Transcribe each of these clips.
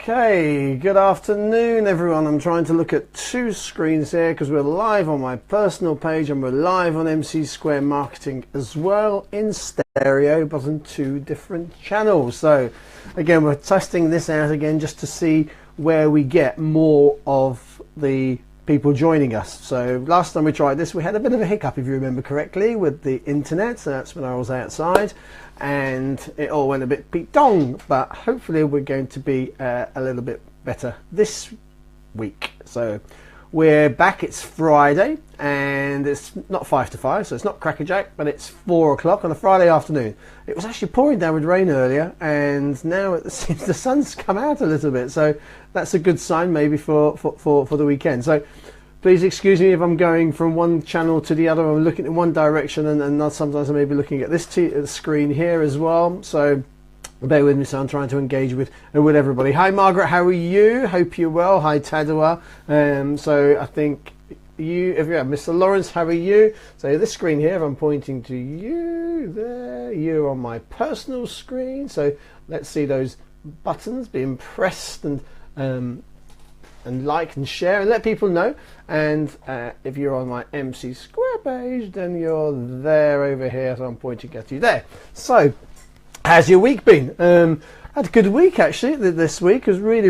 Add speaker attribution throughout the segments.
Speaker 1: Okay, good afternoon everyone. I'm trying to look at two screens here because we're live on my personal page and we're live on MC Square Marketing as well in stereo but on two different channels. So again, we're testing this out again just to see where we get more of the people joining us. So last time we tried this, we had a bit of a hiccup, if you remember correctly, with the internet. So that's when I was outside and it all went a bit beat-dong, but hopefully we're going to be a little bit better this week. So we're back. It's Friday and it's not 5 to 5, so it's not crackerjack, but it's 4 o'clock on a Friday afternoon. It was actually pouring down with rain earlier and now it seems the sun's come out a little bit, so that's a good sign maybe for the weekend. So please excuse me if I'm going from one channel to the other. I'm looking in one direction and not sometimes I may be looking at this screen here as well. So bear with me, so I'm trying to engage with everybody. Hi Margaret, how are you? Hope you're well. Hi Tadua. So I think Mr. Lawrence, how are you? So this screen here, I'm pointing to you there. You're on my personal screen. So let's see those buttons being pressed and like and share and let people know. And if you're on my MC Square page, then you're there over here, so I'm pointing at you there. So how's your week been? I had a good week actually. This week was really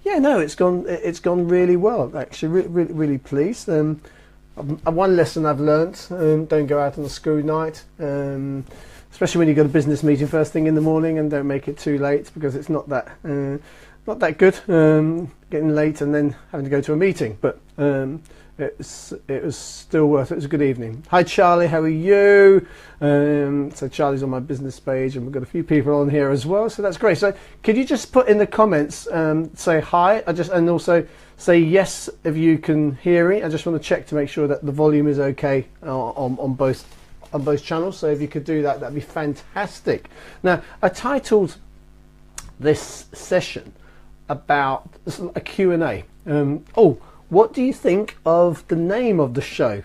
Speaker 1: it's gone really well actually. Really pleased. One lesson I've learnt: don't go out on a school night, especially when you've got a business meeting first thing in the morning, and don't make it too late because it's not that good, getting late and then having to go to a meeting, but it was still worth it. It was a good evening. Hi Charlie, how are you? So Charlie's on my business page and we've got a few people on here as well, so that's great. So could you just put in the comments, say hi, and also say yes if you can hear me. I just want to check to make sure that the volume is okay on both channels, so if you could do that, that'd be fantastic. Now I titled this session about a Q&A. What do you think of the name of the show?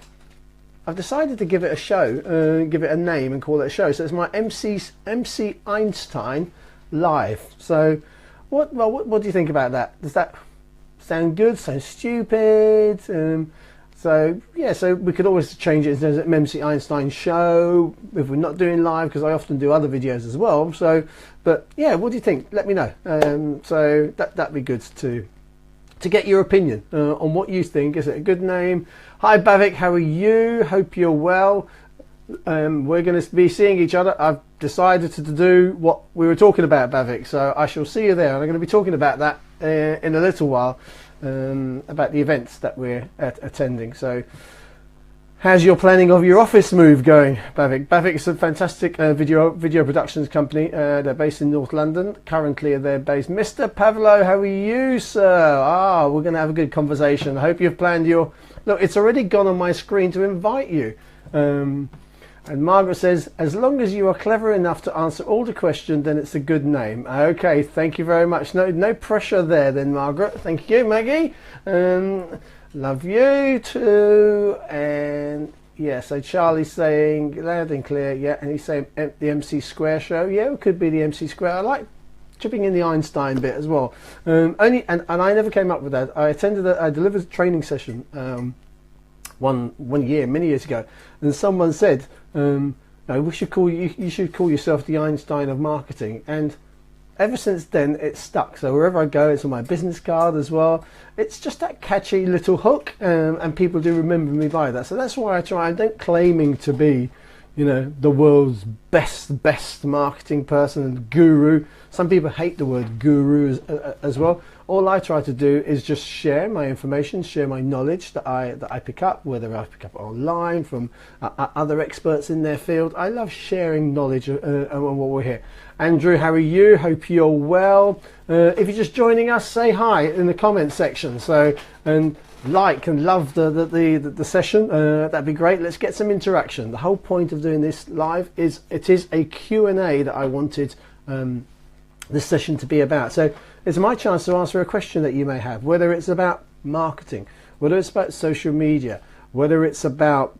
Speaker 1: I've decided to give it a show, give it a name and call it a show. So it's my MC Einstein Live. So what do you think about that? Does that sound good? Sound stupid? So yeah, so we could always change it as an MC Einstein show if we're not doing live, because I often do other videos as well. So, but yeah, what do you think? Let me know. So that'd be good to get your opinion on what you think. Is it a good name? Hi Bavik, how are you? Hope you're well. We're going to be seeing each other. I've decided to do what we were talking about, Bavik. So I shall see you there. And I'm going to be talking about that in a little while. About the events that we're attending. So how's your planning of your office move going, Bavik? Bavik is a fantastic video productions company. They're based in North London. Currently they're based. Mr. Pavlo, how are you, sir? We're going to have a good conversation. I hope you've planned your... Look, it's already gone on my screen to invite you. And Margaret says, as long as you are clever enough to answer all the questions, then it's a good name. Okay, thank you very much. No pressure there then, Margaret. Thank you, Maggie. Love you too. And yeah, so Charlie's saying loud and clear, yeah, and he's saying the MC Square show. Yeah, it could be the MC Square. I like chipping in the Einstein bit as well. And I never came up with that. I delivered a training session one year, many years ago, and someone said, you should call yourself the Einstein of marketing, and ever since then it's stuck. So wherever I go, it's on my business card as well. It's just that catchy little hook, and people do remember me by that. So that's why I don't claiming to be, the world's best marketing person and guru. Some people hate the word guru as well. All I try to do is just share my information, share my knowledge that I pick up, whether I pick up online from other experts in their field. I love sharing knowledge on what we're here. Andrew, how are you? Hope you're well. If you're just joining us, say hi in the comments section. So and like and love the session. That'd be great. Let's get some interaction. The whole point of doing this live is it is a Q&A that I wanted this session to be about. So it's my chance to answer a question that you may have, whether it's about marketing, whether it's about social media, whether it's about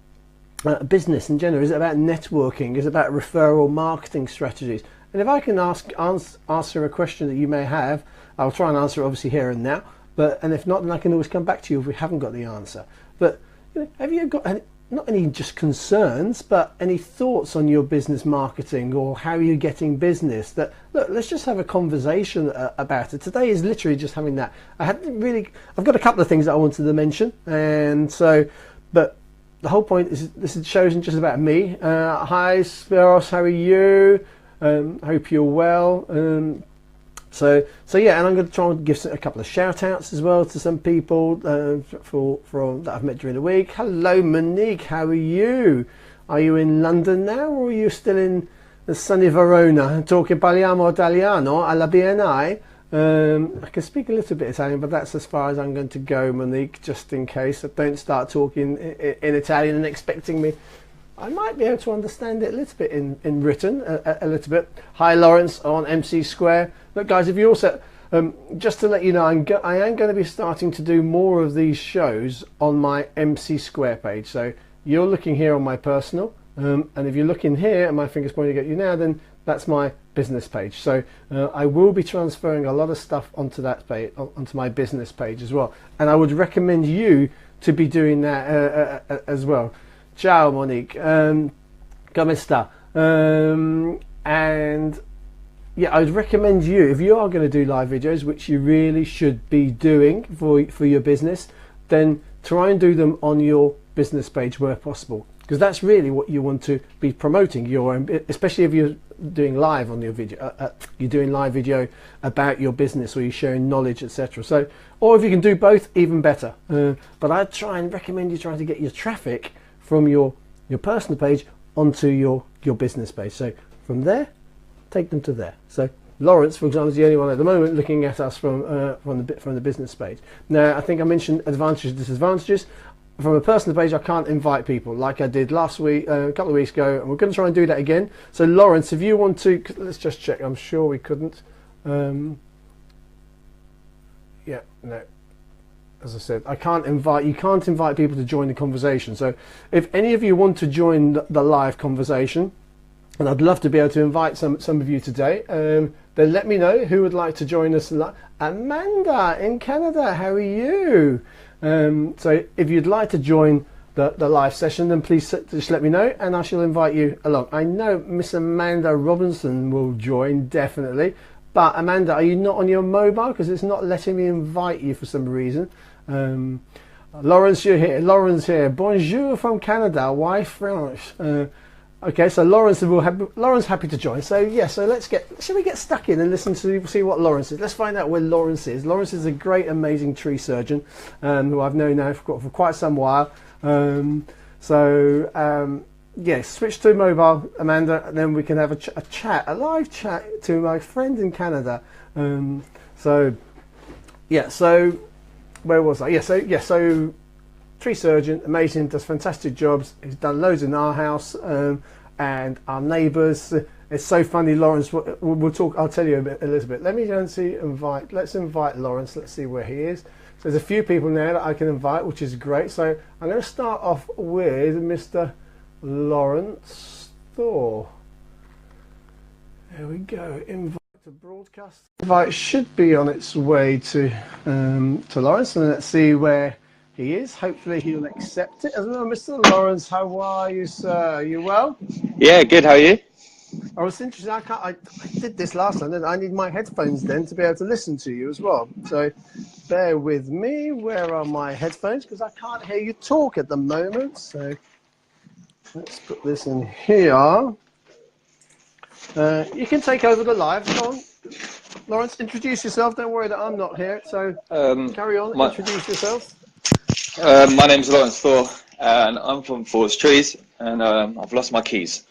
Speaker 1: business in general, is it about networking, is it about referral marketing strategies, And if I can answer a question that you may have, I'll try and answer it obviously here and now. And if not, then I can always come back to you if we haven't got the answer. But have you got not any just concerns, but any thoughts on your business marketing or how you're getting business? That look, let's just have a conversation about it. Today is literally just having that. I've got a couple of things that I wanted to mention, and so, but the whole point is this show isn't just about me. Hi Spiros, how are you? Hope you're well. So yeah, and I'm going to try and give a couple of shout outs as well to some people that I've met during the week. Hello Monique, how are you? Are you in London now, or are you still in the sunny Verona? Talking Parliamo Italiano alla BNI. I can speak a little bit Italian, but that's as far as I'm going to go, Monique, just in case I don't start talking in Italian and expecting me. I might be able to understand it a little bit in written, a little bit. Hi Lawrence on MC Square. Look guys, if you also, just to let you know, I am going to be starting to do more of these shows on my MC Square page. So you're looking here on my personal, and if you're looking here and my finger's pointing at you now, then that's my business page. So I will be transferring a lot of stuff onto that page, onto my business page as well. And I would recommend you to be doing that as well. Ciao Monique, come sta? And yeah, I'd recommend you, if you are going to do live videos, which you really should be doing for your business, then try and do them on your business page where possible, because that's really what you want to be promoting, especially if you're doing live on your video, you're doing live video about your business, or you're sharing knowledge, etc. So, or if you can do both, even better. But I'd try and recommend you trying to get your traffic from your personal page onto your business page. So from there, take them to there. So Lawrence, for example, is the only one at the moment looking at us from the business page. Now, I think I mentioned advantages and disadvantages. From a personal page, I can't invite people like I did last week, a couple of weeks ago, and we're going to try and do that again. So Lawrence, if you want to, let's just check. I'm sure we couldn't. Yeah, no. As I said, you can't invite people to join the conversation. So if any of you want to join the live conversation, and I'd love to be able to invite some of you today, then let me know who would like to join us. Amanda in Canada, how are you? So if you'd like to join the live session, then please just let me know and I shall invite you along. I know Miss Amanda Robinson will join, definitely. But Amanda, are you not on your mobile? Because it's not letting me invite you for some reason. Lawrence, you're here. Lawrence here. Bonjour from Canada. Why French? Okay, so Lawrence happy to join. So yeah, so shall we get stuck in and listen to see what Lawrence is? Let's find out where Lawrence is. Lawrence is a great, amazing tree surgeon who I've known now for quite some while. Yeah, switch to mobile, Amanda, and then we can have a live chat to my friend in Canada. So where was I? So tree surgeon, amazing, does fantastic jobs. He's done loads in our house and our neighbours. It's so funny, Lawrence. We'll talk. I'll tell you a little bit. Let me go and see. Let's invite Lawrence. Let's see where he is. So there's a few people now that I can invite, which is great. So I'm going to start off with Mr. Lawrence-thor. There we go. Invite to broadcast. Invite should be on its way to Lawrence, and let's see where he is. Hopefully he'll accept it as well. Mr. Lawrence, how are you, sir? Are you well?
Speaker 2: Yeah, good. How are you?
Speaker 1: I was interested. I did this last time. I need my headphones then to be able to listen to you as well. So bear with me. Where are my headphones? Because I can't hear you talk at the moment. So let's put this in here. You can take over the live. Go on. Lawrence, introduce yourself. Don't worry that I'm not here. So carry on. Introduce yourself.
Speaker 2: My name's Lawrence-thor, and I'm from Forest Trees, and I've lost my keys.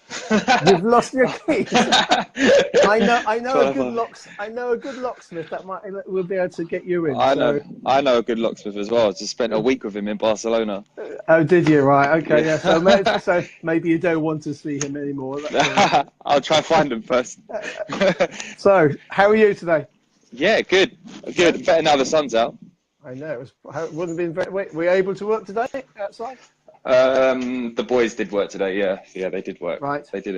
Speaker 1: You've lost your keys. I know a good locksmith that will be able to get you in. I
Speaker 2: know a good locksmith as well. I just spent a week with him in Barcelona.
Speaker 1: Oh, did you? Right. Okay. Yeah. So maybe you don't want to see him anymore.
Speaker 2: I'll try and find him first.
Speaker 1: So, how are you today?
Speaker 2: Yeah, good. Better now the sun's out.
Speaker 1: I know. It wouldn't have been very. Were you able to work today outside?
Speaker 2: The boys did work today. Yeah, they did work.
Speaker 1: Right.
Speaker 2: They did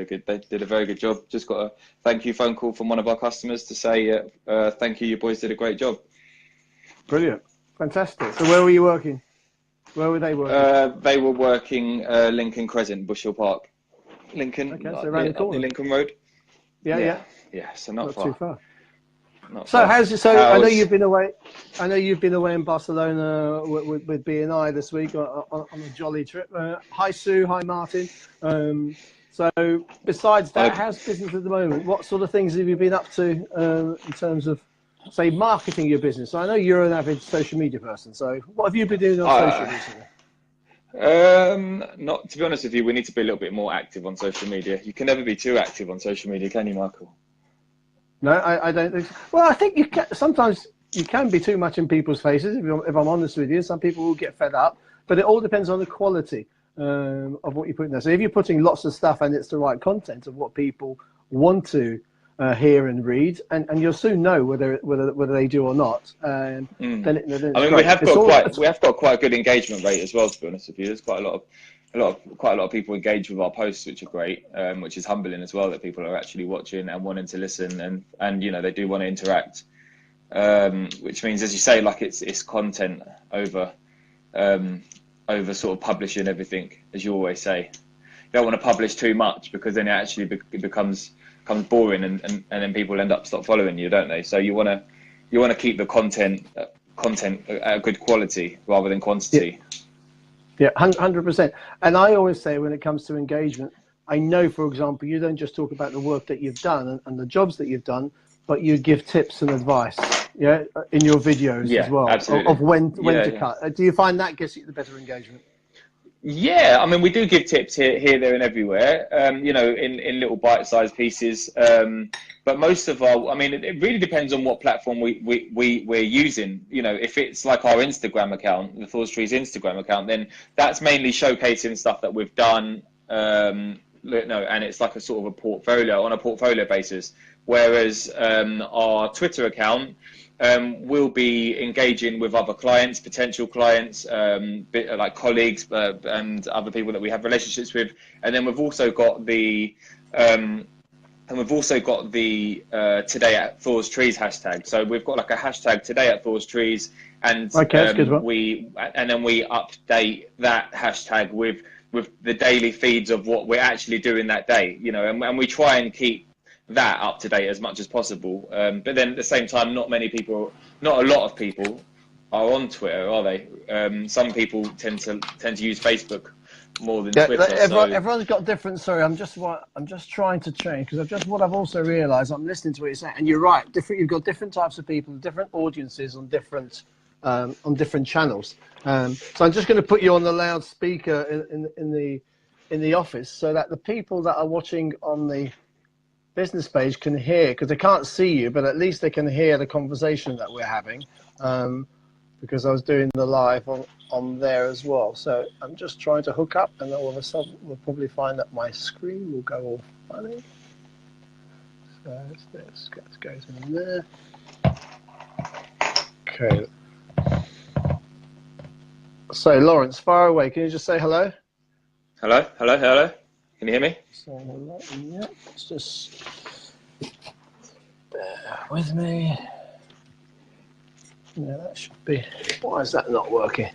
Speaker 2: a very good job. Just got a thank you phone call from one of our customers to say, thank you, you boys did a great job.
Speaker 1: Brilliant. Fantastic. So where were you working? Where were they working?
Speaker 2: They were working Lincoln Crescent, Bush Hill Park. Lincoln,
Speaker 1: Okay, so around the corner.
Speaker 2: Lincoln Road.
Speaker 1: Yeah.
Speaker 2: So not far.
Speaker 1: Too far.
Speaker 2: Not
Speaker 1: So
Speaker 2: far.
Speaker 1: how's it? So I know you've been away. I know you've been away in Barcelona with BNI this week on a jolly trip. Hi Sue, hi Martin. So besides that, how's business at the moment? What sort of things have you been up to in terms of, say, marketing your business? I know you're an avid social media person. So what have you been doing on social recently?
Speaker 2: Not to be honest with you, we need to be a little bit more active on social media. You can never be too active on social media, can you, Michael?
Speaker 1: No, I don't think so. Well, I think you can, sometimes you can be too much in people's faces, if I'm honest with you. Some people will get fed up, but it all depends on the quality of what you put in there. So if you're putting lots of stuff and it's the right content of what people want to hear and read, and you'll soon know whether they do or not. Then I mean,
Speaker 2: we have got quite a good engagement rate as well. To be honest with you, there's quite a lot of people engage with our posts, which are great, which is humbling as well that people are actually watching and wanting to listen, and you know, they do want to interact, which means, as you say, like it's content over sort of publishing everything, as you always say. You don't want to publish too much because then it actually becomes boring, and then people end up stop following you, don't they? So you want to keep the content at a good quality rather than quantity.
Speaker 1: Yeah, 100%. And I always say, when it comes to engagement, I know, for example, you don't just talk about the work that you've done and the jobs that you've done, but you give tips and advice, in your videos as well,
Speaker 2: absolutely.
Speaker 1: of when to cut. Do you find that gets you the better engagement?
Speaker 2: Yeah, I mean, we do give tips here, there, and everywhere. You know, in little bite-sized pieces. But most of our, I mean, it really depends on what platform we're using. You know, if it's like our Instagram account, the Thor's Trees Instagram account, then that's mainly showcasing stuff that we've done. And it's like a sort of a portfolio basis. Whereas our Twitter account, we'll be engaging with other clients, potential clients, like colleagues and other people that we have relationships with. And then we've also got the Today at Thor's Trees hashtag. So we've got like a hashtag Today at Thor's Trees, and we update that hashtag with the daily feeds of what we're actually doing that day. You know, and we try and keep that up to date as much as possible. But then at the same time, not a lot of people are on Twitter, are they? Some people tend to use Facebook more than Twitter.
Speaker 1: Everyone's got different. Sorry, I'm just trying to change, because what I've also realised, I'm listening to what you're saying, and you're right. You've got different types of people, different audiences on different channels. So I'm just going to put you on the loudspeaker in the office, so that the people that are watching on the business page can hear, because they can't see you, but at least they can hear the conversation that we're having, because I was doing the live on there as well. So I'm just trying to hook up, and all of a sudden we'll probably find that my screen will go all funny. So this goes in there. Okay. So Lawrence, far away. Can you just say hello?
Speaker 2: Hello. Can you hear me?
Speaker 1: So yeah, it's just bear with me. Yeah, that should be. Why is that not working?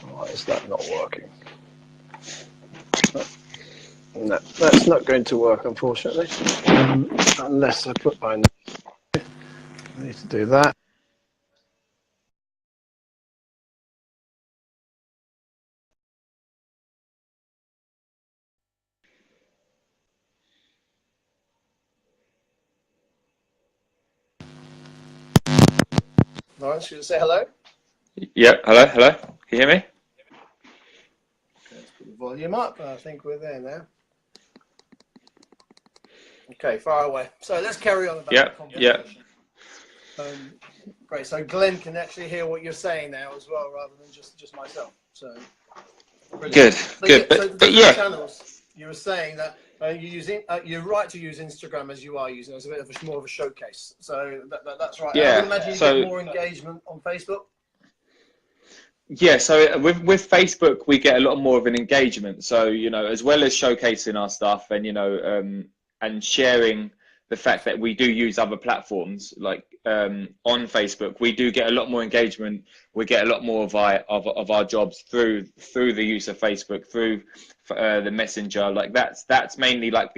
Speaker 1: Why is that not working? No, that's not going to work, unfortunately, unless I put my. I need to do that. Lawrence, should you say hello?
Speaker 2: Yeah, hello. Can you hear me?
Speaker 1: Okay, let's put the volume up. I think we're there now. Okay, far away. So let's carry on about the conversation. Great. So Glenn can actually hear what you're saying now as well, rather than just myself. So brilliant.
Speaker 2: Good.
Speaker 1: So the channels, you were saying that you're right to use Instagram as you are using it as a bit of more of a showcase. So that's right.
Speaker 2: Yeah.
Speaker 1: I would imagine you get more engagement on Facebook.
Speaker 2: Yeah, so with Facebook, we get a lot more of an engagement. So, as well as showcasing our stuff and, and sharing the fact that we do use other platforms like on Facebook, we do get a lot more engagement. We get a lot more of our jobs through the use of Facebook, through the Messenger. Like that's mainly like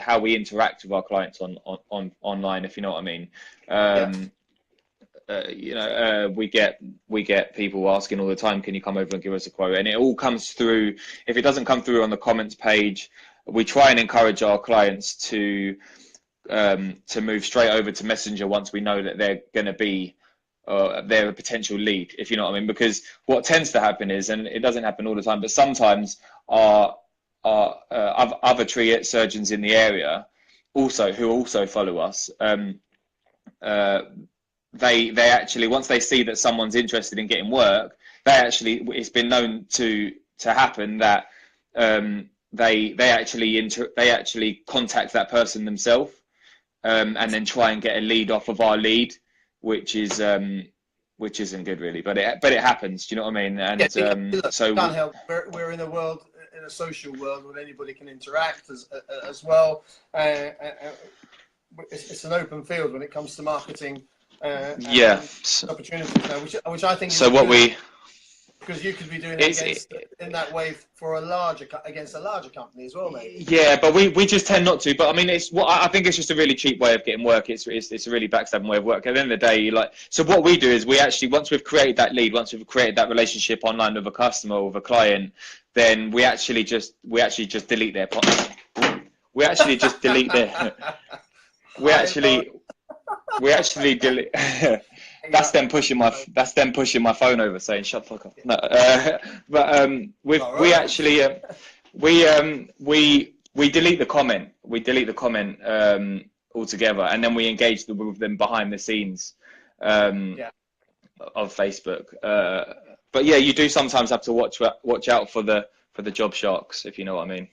Speaker 2: how we interact with our clients on online, if you know what I mean.
Speaker 1: Yeah.
Speaker 2: We get people asking all the time, can you come over and give us a quote? And it all comes through. If it doesn't come through on the comments page, we try and encourage our clients to move straight over to Messenger once we know that they're going to be they're a potential lead, if you know what I mean. Because what tends to happen is, and it doesn't happen all the time, but sometimes our other tree surgeons in the area who also follow us. They actually, once they see that someone's interested in getting work, it's been known to happen that they actually contact that person themselves, and then try and get a lead off of our lead, which isn't good really, but it happens. Do you know what I mean? And
Speaker 1: look,
Speaker 2: so
Speaker 1: can't help. We're in a world, in a social world where anybody can interact as well. It's an open field when it comes to marketing. Opportunities now, which I think is
Speaker 2: so.
Speaker 1: Because you could be doing it in that way for against a larger company as well, maybe.
Speaker 2: Yeah, but we just tend not to. But I mean, I think it's just a really cheap way of getting work. It's a really backstabbing way of work. At the end of the day, so what we do is we actually, once we've created that lead, once we've created that relationship online with a customer or with a client, then we actually just delete their we actually just delete their we actually delete. That's them pushing my phone over, saying "shut the fuck up." No, we actually we delete the comment. We delete the comment altogether, and then we engage with them behind the scenes of Facebook. But yeah, you do sometimes have to watch out for the job sharks, if you know what I mean.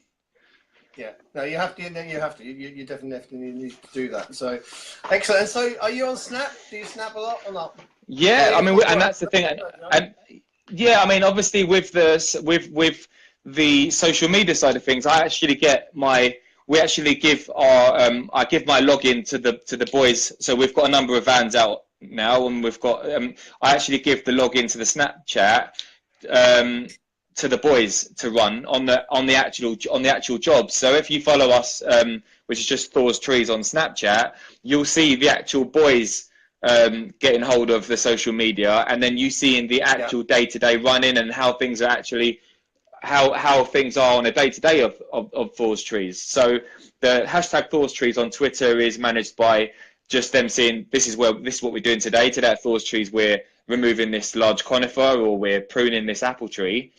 Speaker 1: Yeah, no, you have to. You definitely need to do that. So, excellent. And so, are you on Snap? Do you Snap a lot or not?
Speaker 2: Yeah, I mean, and that's the thing. And yeah, I mean, obviously, with the social media side of things, I actually give my login to the boys. So we've got a number of vans out now, and we've got I actually give the login to the Snapchat to the boys to run on the actual jobs. So if you follow us, which is just Thor's Trees on Snapchat, you'll see the actual boys getting hold of the social media, and then you see in the actual day-to-day running and how things are actually how things are on a day-to-day of Thor's Trees. So the hashtag Thor's Trees on Twitter is managed by just them seeing this is what we're doing today. Today at Thor's Trees, we're removing this large conifer, or we're pruning this apple tree.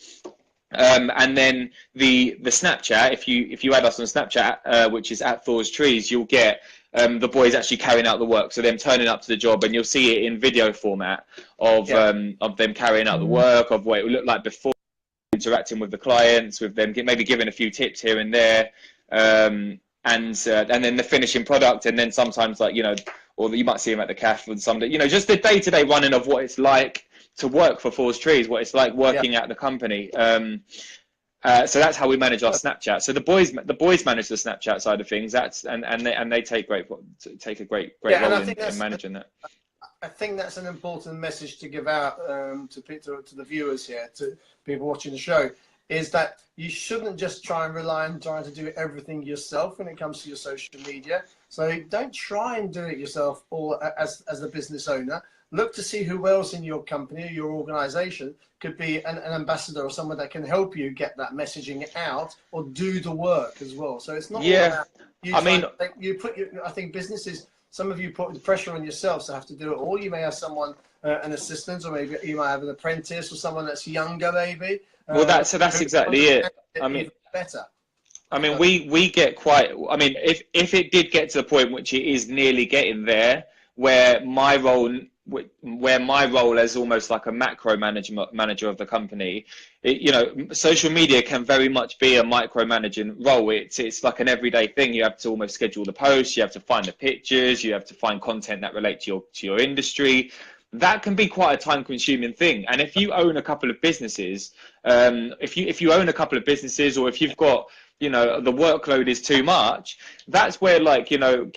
Speaker 2: And then the Snapchat, if you add us on Snapchat, which is at Thor's Trees, you'll get the boys actually carrying out the work. So them turning up to the job, and you'll see it in video format of them carrying out the work, of what it would look like before, interacting with the clients, with them maybe giving a few tips here and there, and then the finishing product, and then sometimes or you might see them at the cafe and some, just the day-to-day running of what it's like to work for Thor's Trees, what it's like working at the company. So that's how we manage our Snapchat. So the boys manage the Snapchat side of things. And they take a great role in managing that.
Speaker 1: I think that's an important message to give out to the viewers here, to people watching the show, is that you shouldn't just try and rely on trying to do everything yourself when it comes to your social media. So don't try and do it yourself, or as a business owner. Look to see who else in your company or your organization could be an ambassador or someone that can help you get that messaging out or do the work as well. So it's not all about you. I think businesses, some of you put the pressure on yourselves to have to do it all. You may have someone, an assistant, or maybe you might have an apprentice or someone that's younger, maybe.
Speaker 2: Well, that's exactly it. I mean,
Speaker 1: better.
Speaker 2: I mean, we get quite. I mean, if it did get to the point, which it is nearly getting there, where my role as almost like a macro manager of the company, social media can very much be a micromanaging role. It's like an everyday thing. You have to almost schedule the posts. You have to find the pictures. You have to find content that relate to your industry. that can be quite a time-consuming thing. And if you own a couple of businesses, if you own a couple of businesses, or if you've got, you know, the workload is too much, that's where, like, you know,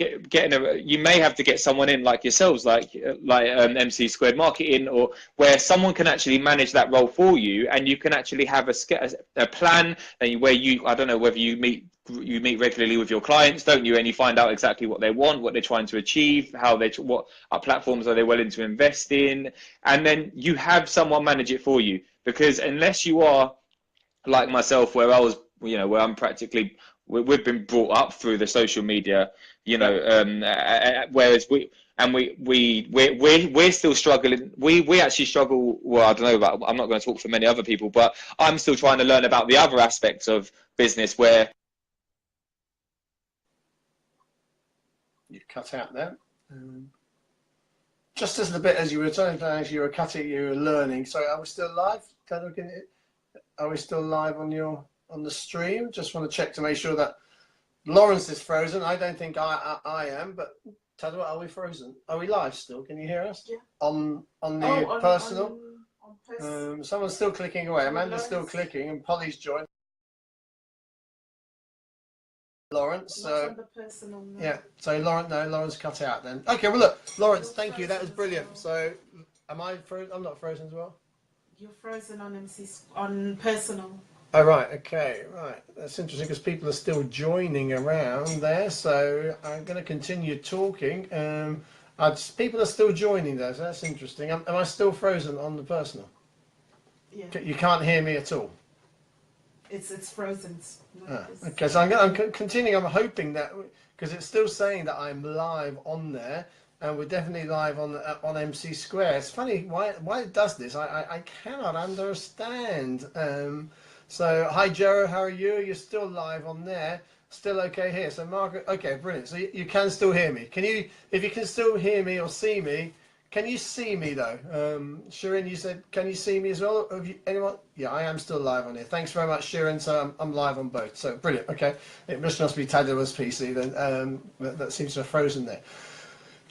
Speaker 2: you may have to get someone in like yourselves, like MC Squared Marketing, or where someone can actually manage that role for you, and you can actually have a plan, and where you, I don't know whether you meet regularly with your clients, don't you? And you find out exactly what they want, what they're trying to achieve, what platforms are they willing to invest in, and then you have someone manage it for you. Because unless you are like myself, where I was, you know, where I'm practically, we've been brought up through the social media, you know, whereas we're still struggling. We actually struggle. Well, I don't know about, I'm not going to talk for many other people, but I'm still trying to learn about the other aspects of business where.
Speaker 1: You cut out there. Just as the bit as you were telling us, you were cutting, you were learning. So are we still live? Are we still live on the stream? Just want to check to make sure that Lawrence is frozen. I don't think I am, but Tadwa, are we frozen? Are we live still? Can you hear us?
Speaker 3: Yeah.
Speaker 1: On the personal? Someone's still clicking away. Amanda's still clicking, and Polly's joined. Lawrence, so yeah, so Lawrence cut out then. Okay, well look, Lawrence, thank you, that was brilliant. So am I frozen? I'm not frozen as well.
Speaker 3: You're frozen on personal.
Speaker 1: Oh right, okay, right. That's interesting because people are still joining around there. So I'm going to continue talking. People are still joining there, so that's interesting. Am I still frozen on the personal?
Speaker 3: Yeah.
Speaker 1: You can't hear me at all.
Speaker 3: It's frozen.
Speaker 1: Okay, so I'm continuing. I'm hoping that, because it's still saying that I'm live on there, and we're definitely live on MC Square. It's funny why it does this. I cannot understand. So hi Jero, how are you? You're still live on there. Still okay here. So Margaret, okay, brilliant. So you can still hear me. Can you, if you can still hear me or see me? Can you see me though? Shirin, you said, can you see me as well? Have you, anyone? Yeah, I am still live on here. Thanks very much, Shirin. So I'm live on both. So brilliant. Okay, it must be Tadula's PC then. That seems to have frozen there.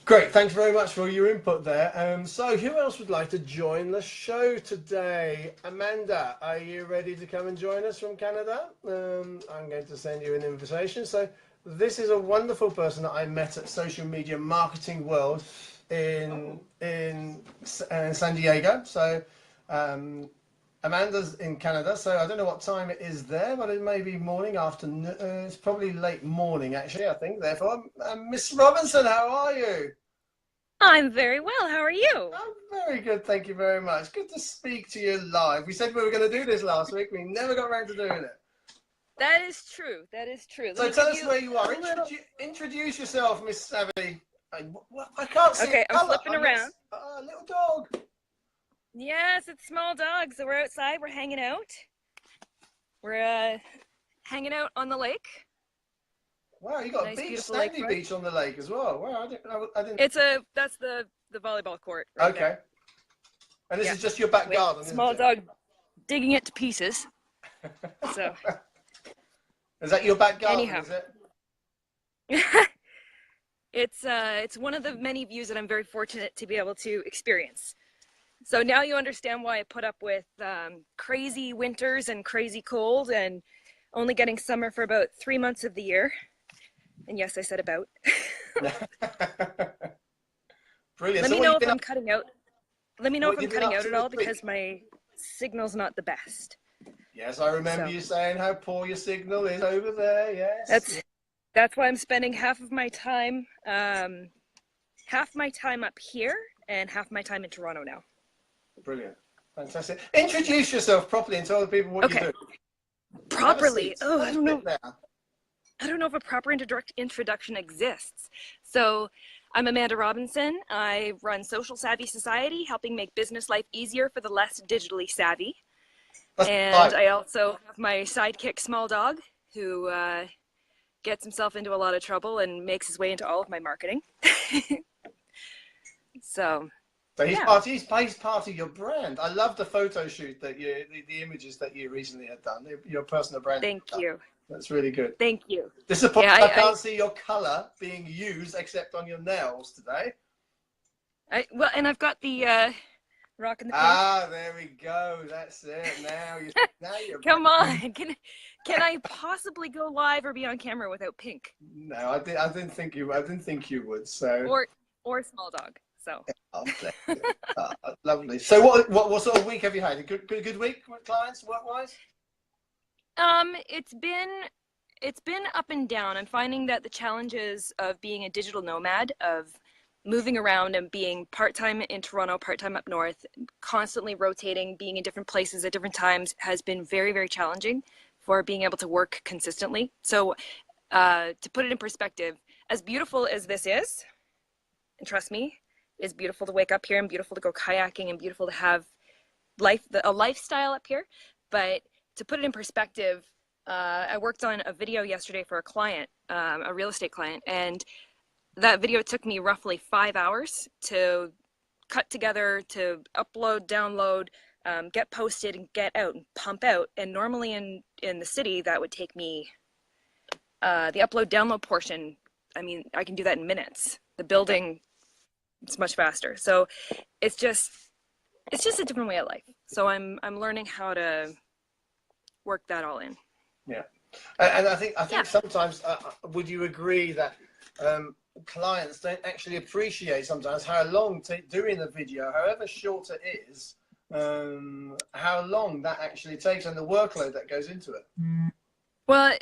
Speaker 1: Great. Thanks very much for your input there. So who else would like to join the show today? Amanda, are you ready to come and join us from Canada? I'm going to send you an invitation. So this is a wonderful person that I met at Social Media Marketing World in San Diego. So Amanda's in Canada, so I don't know what time it is there, but it may be morning, afternoon. It's probably late morning actually, I think. Therefore, Miss Robinson, how are you?
Speaker 4: I'm very well. How are you?
Speaker 1: I'm very good, thank you very much. Good to speak to you live. We said we were going to do this last week. We never got around to doing it.
Speaker 4: That is true. That is true.
Speaker 1: So tell us where you are. Introduce yourself, Miss Savvy. I can't see.
Speaker 4: Okay, I'm flipping around.
Speaker 1: Little dog.
Speaker 4: Yes, it's small dogs. So we're outside. We're hanging out. We're hanging out on the lake.
Speaker 1: Wow, you got
Speaker 4: nice,
Speaker 1: a beach,
Speaker 4: sandy
Speaker 1: beach on the lake as well. Wow, I didn't.
Speaker 4: That's the volleyball court. Right
Speaker 1: okay.
Speaker 4: There.
Speaker 1: And this is just your back garden.
Speaker 4: Small dog digging it to pieces. So.
Speaker 1: Is that your back garden?
Speaker 4: Anyhow.
Speaker 1: Is it?
Speaker 4: It's one of the many views that I'm very fortunate to be able to experience. So now you understand why I put up with crazy winters and crazy cold and only getting summer for about 3 months of the year. And yes, I said about.
Speaker 1: Brilliant.
Speaker 4: Let me know if I'm cutting out. Let me know if I'm cutting out at all because my signal's not the best.
Speaker 1: Yes, I remember you saying how poor your signal is over there. Yes.
Speaker 4: That's why I'm spending half my time up here and half my time in Toronto now.
Speaker 1: Brilliant. Fantastic. Introduce yourself properly and tell the people what you do.
Speaker 4: Properly? Oh, I don't know. I don't know if a proper introduction exists. So I'm Amanda Robinson. I run Social Savvy Society, helping make business life easier for the less digitally savvy. And I also have my sidekick, Small Dog, who gets himself into a lot of trouble and makes his way into all of my marketing. So
Speaker 1: he's part of your brand. I love the photo shoot that the images that you recently had done. Your personal brand.
Speaker 4: Thank you.
Speaker 1: That's really good.
Speaker 4: Thank you.
Speaker 1: Disappointed I can't see your colour being used except on your nails today.
Speaker 4: Well, and I've got the rock and the pink.
Speaker 1: Ah, there we go. That's it. Now you're
Speaker 4: Come on. Can I possibly go live or be on camera without pink?
Speaker 1: No, I didn't think you would. So
Speaker 4: or small dog. So
Speaker 1: oh, lovely. So what sort of week have you had? A good week with clients work wise?
Speaker 4: It's been up and down. I'm finding that the challenges of being a digital nomad, of moving around and being part-time in Toronto, part-time up north, constantly rotating, being in different places at different times has been very, very challenging for being able to work consistently. So to put it in perspective, as beautiful as this is, and trust me, it's beautiful to wake up here and beautiful to go kayaking and beautiful to have a lifestyle up here. But to put it in perspective, I worked on a video yesterday for a client, a real estate client, and that video took me roughly 5 hours to cut together, to upload, download, get posted and get out and pump out. And normally in the city, that would take me, the upload download portion, I mean, I can do that in minutes. The building, it's much faster. So it's just a different way of life. So I'm learning how to work that all in.
Speaker 1: Yeah. And I think sometimes, would you agree that clients don't actually appreciate sometimes how long doing the video, however short it is, how long that actually takes and the workload that goes into it?
Speaker 4: Well,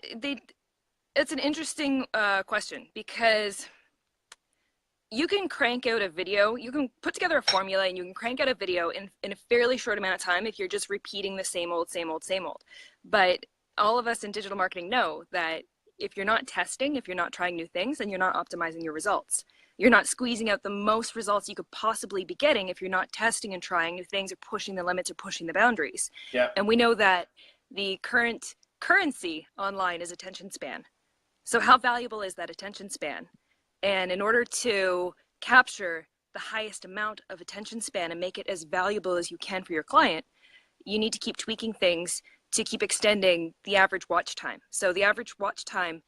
Speaker 4: it's an interesting question, because you can crank out a video, you can put together a formula and you can crank out a video in a fairly short amount of time if you're just repeating the same old. But all of us in digital marketing know that if you're not testing, if you're not trying new things, then you're not optimizing your results. You're not squeezing out the most results you could possibly be getting if you're not testing and trying new things or pushing the limits or pushing the boundaries.
Speaker 1: Yeah.
Speaker 4: And we know that the current currency online is attention span. So how valuable is that attention span? And in order to capture the highest amount of attention span and make it as valuable as you can for your client, you need to keep tweaking things to keep extending the average watch time. So the average watch time,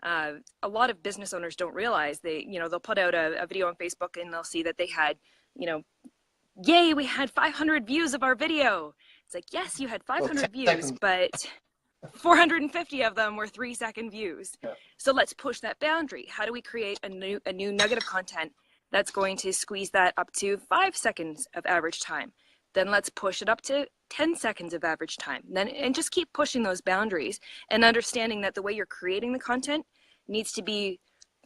Speaker 4: a lot of business owners don't realize. They'll put out a video on Facebook and they'll see that they had, yay, we had 500 views of our video. It's like, yes, you had 500 views,
Speaker 1: seconds.
Speaker 4: But 450 of them were 3-second views.
Speaker 1: Yeah.
Speaker 4: So let's push that boundary. How do we create a new nugget of content that's going to squeeze that up to 5 seconds of average time? Then let's push it up to 10 seconds of average time. And just keep pushing those boundaries and understanding that the way you're creating the content needs to be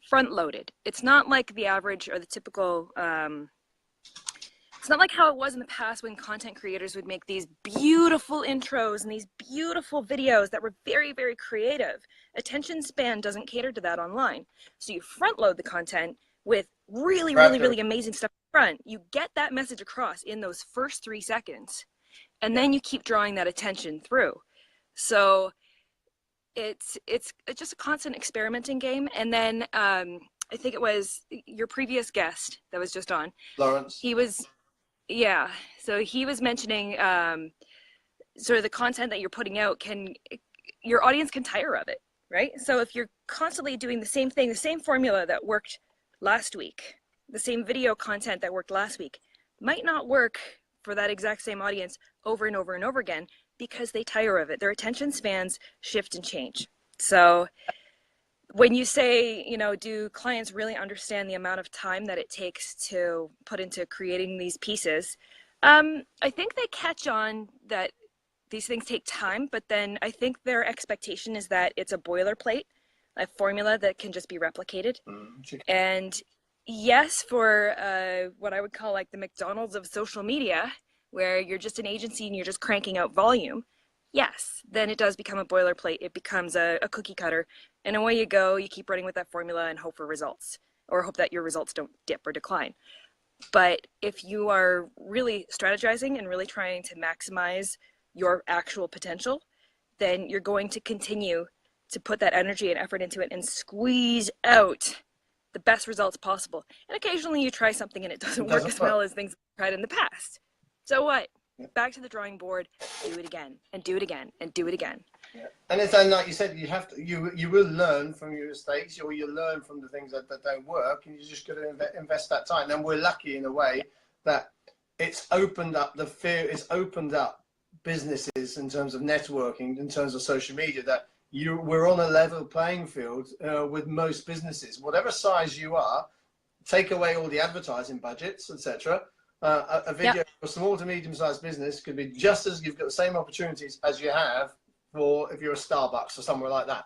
Speaker 4: front loaded. It's not like the average or the typical, it's not like how it was in the past when content creators would make these beautiful intros and these beautiful videos that were very, very creative. Attention span doesn't cater to that online. So you front load the content with really, really, really amazing stuff up front. You get that message across in those first 3 seconds, and then you keep drawing that attention through. So it's just a constant experimenting game. And then I think it was your previous guest that was just on,
Speaker 1: Lawrence.
Speaker 4: So he was mentioning sort of the content that you're putting out your audience can tire of it, right? So if you're constantly doing the same thing, the same formula that worked last week, the same video content that worked last week, might not work for that exact same audience over and over and over again, because they tire of it. Their attention spans shift and change. So when you say, do clients really understand the amount of time that it takes to put into creating these pieces? I think they catch on that these things take time, but then I think their expectation is that it's a boilerplate, a formula that can just be replicated. And yes, for what I would call like the McDonald's of social media, where you're just an agency and you're just cranking out volume, yes, then it does become a boilerplate. It becomes a cookie cutter. And away you go, you keep running with that formula and hope for results, or hope that your results don't dip or decline. But if you are really strategizing and really trying to maximize your actual potential, then you're going to continue to put that energy and effort into it and squeeze out the best results possible. And occasionally you try something and it doesn't work as well as things tried in the past. So what? Back to the drawing board, do it again and do it again and do it again.
Speaker 1: And it's like you said, you will learn from your mistakes, or you learn from the things that don't work, and you just got to invest that time. And we're lucky in a way that it's opened up businesses in terms of networking, in terms of social media, that we're on a level playing field with most businesses, whatever size you are. Take away all the advertising budgets, etc. A video for small to medium-sized business could be just as, you've got the same opportunities as you have for if you're a Starbucks or somewhere like that,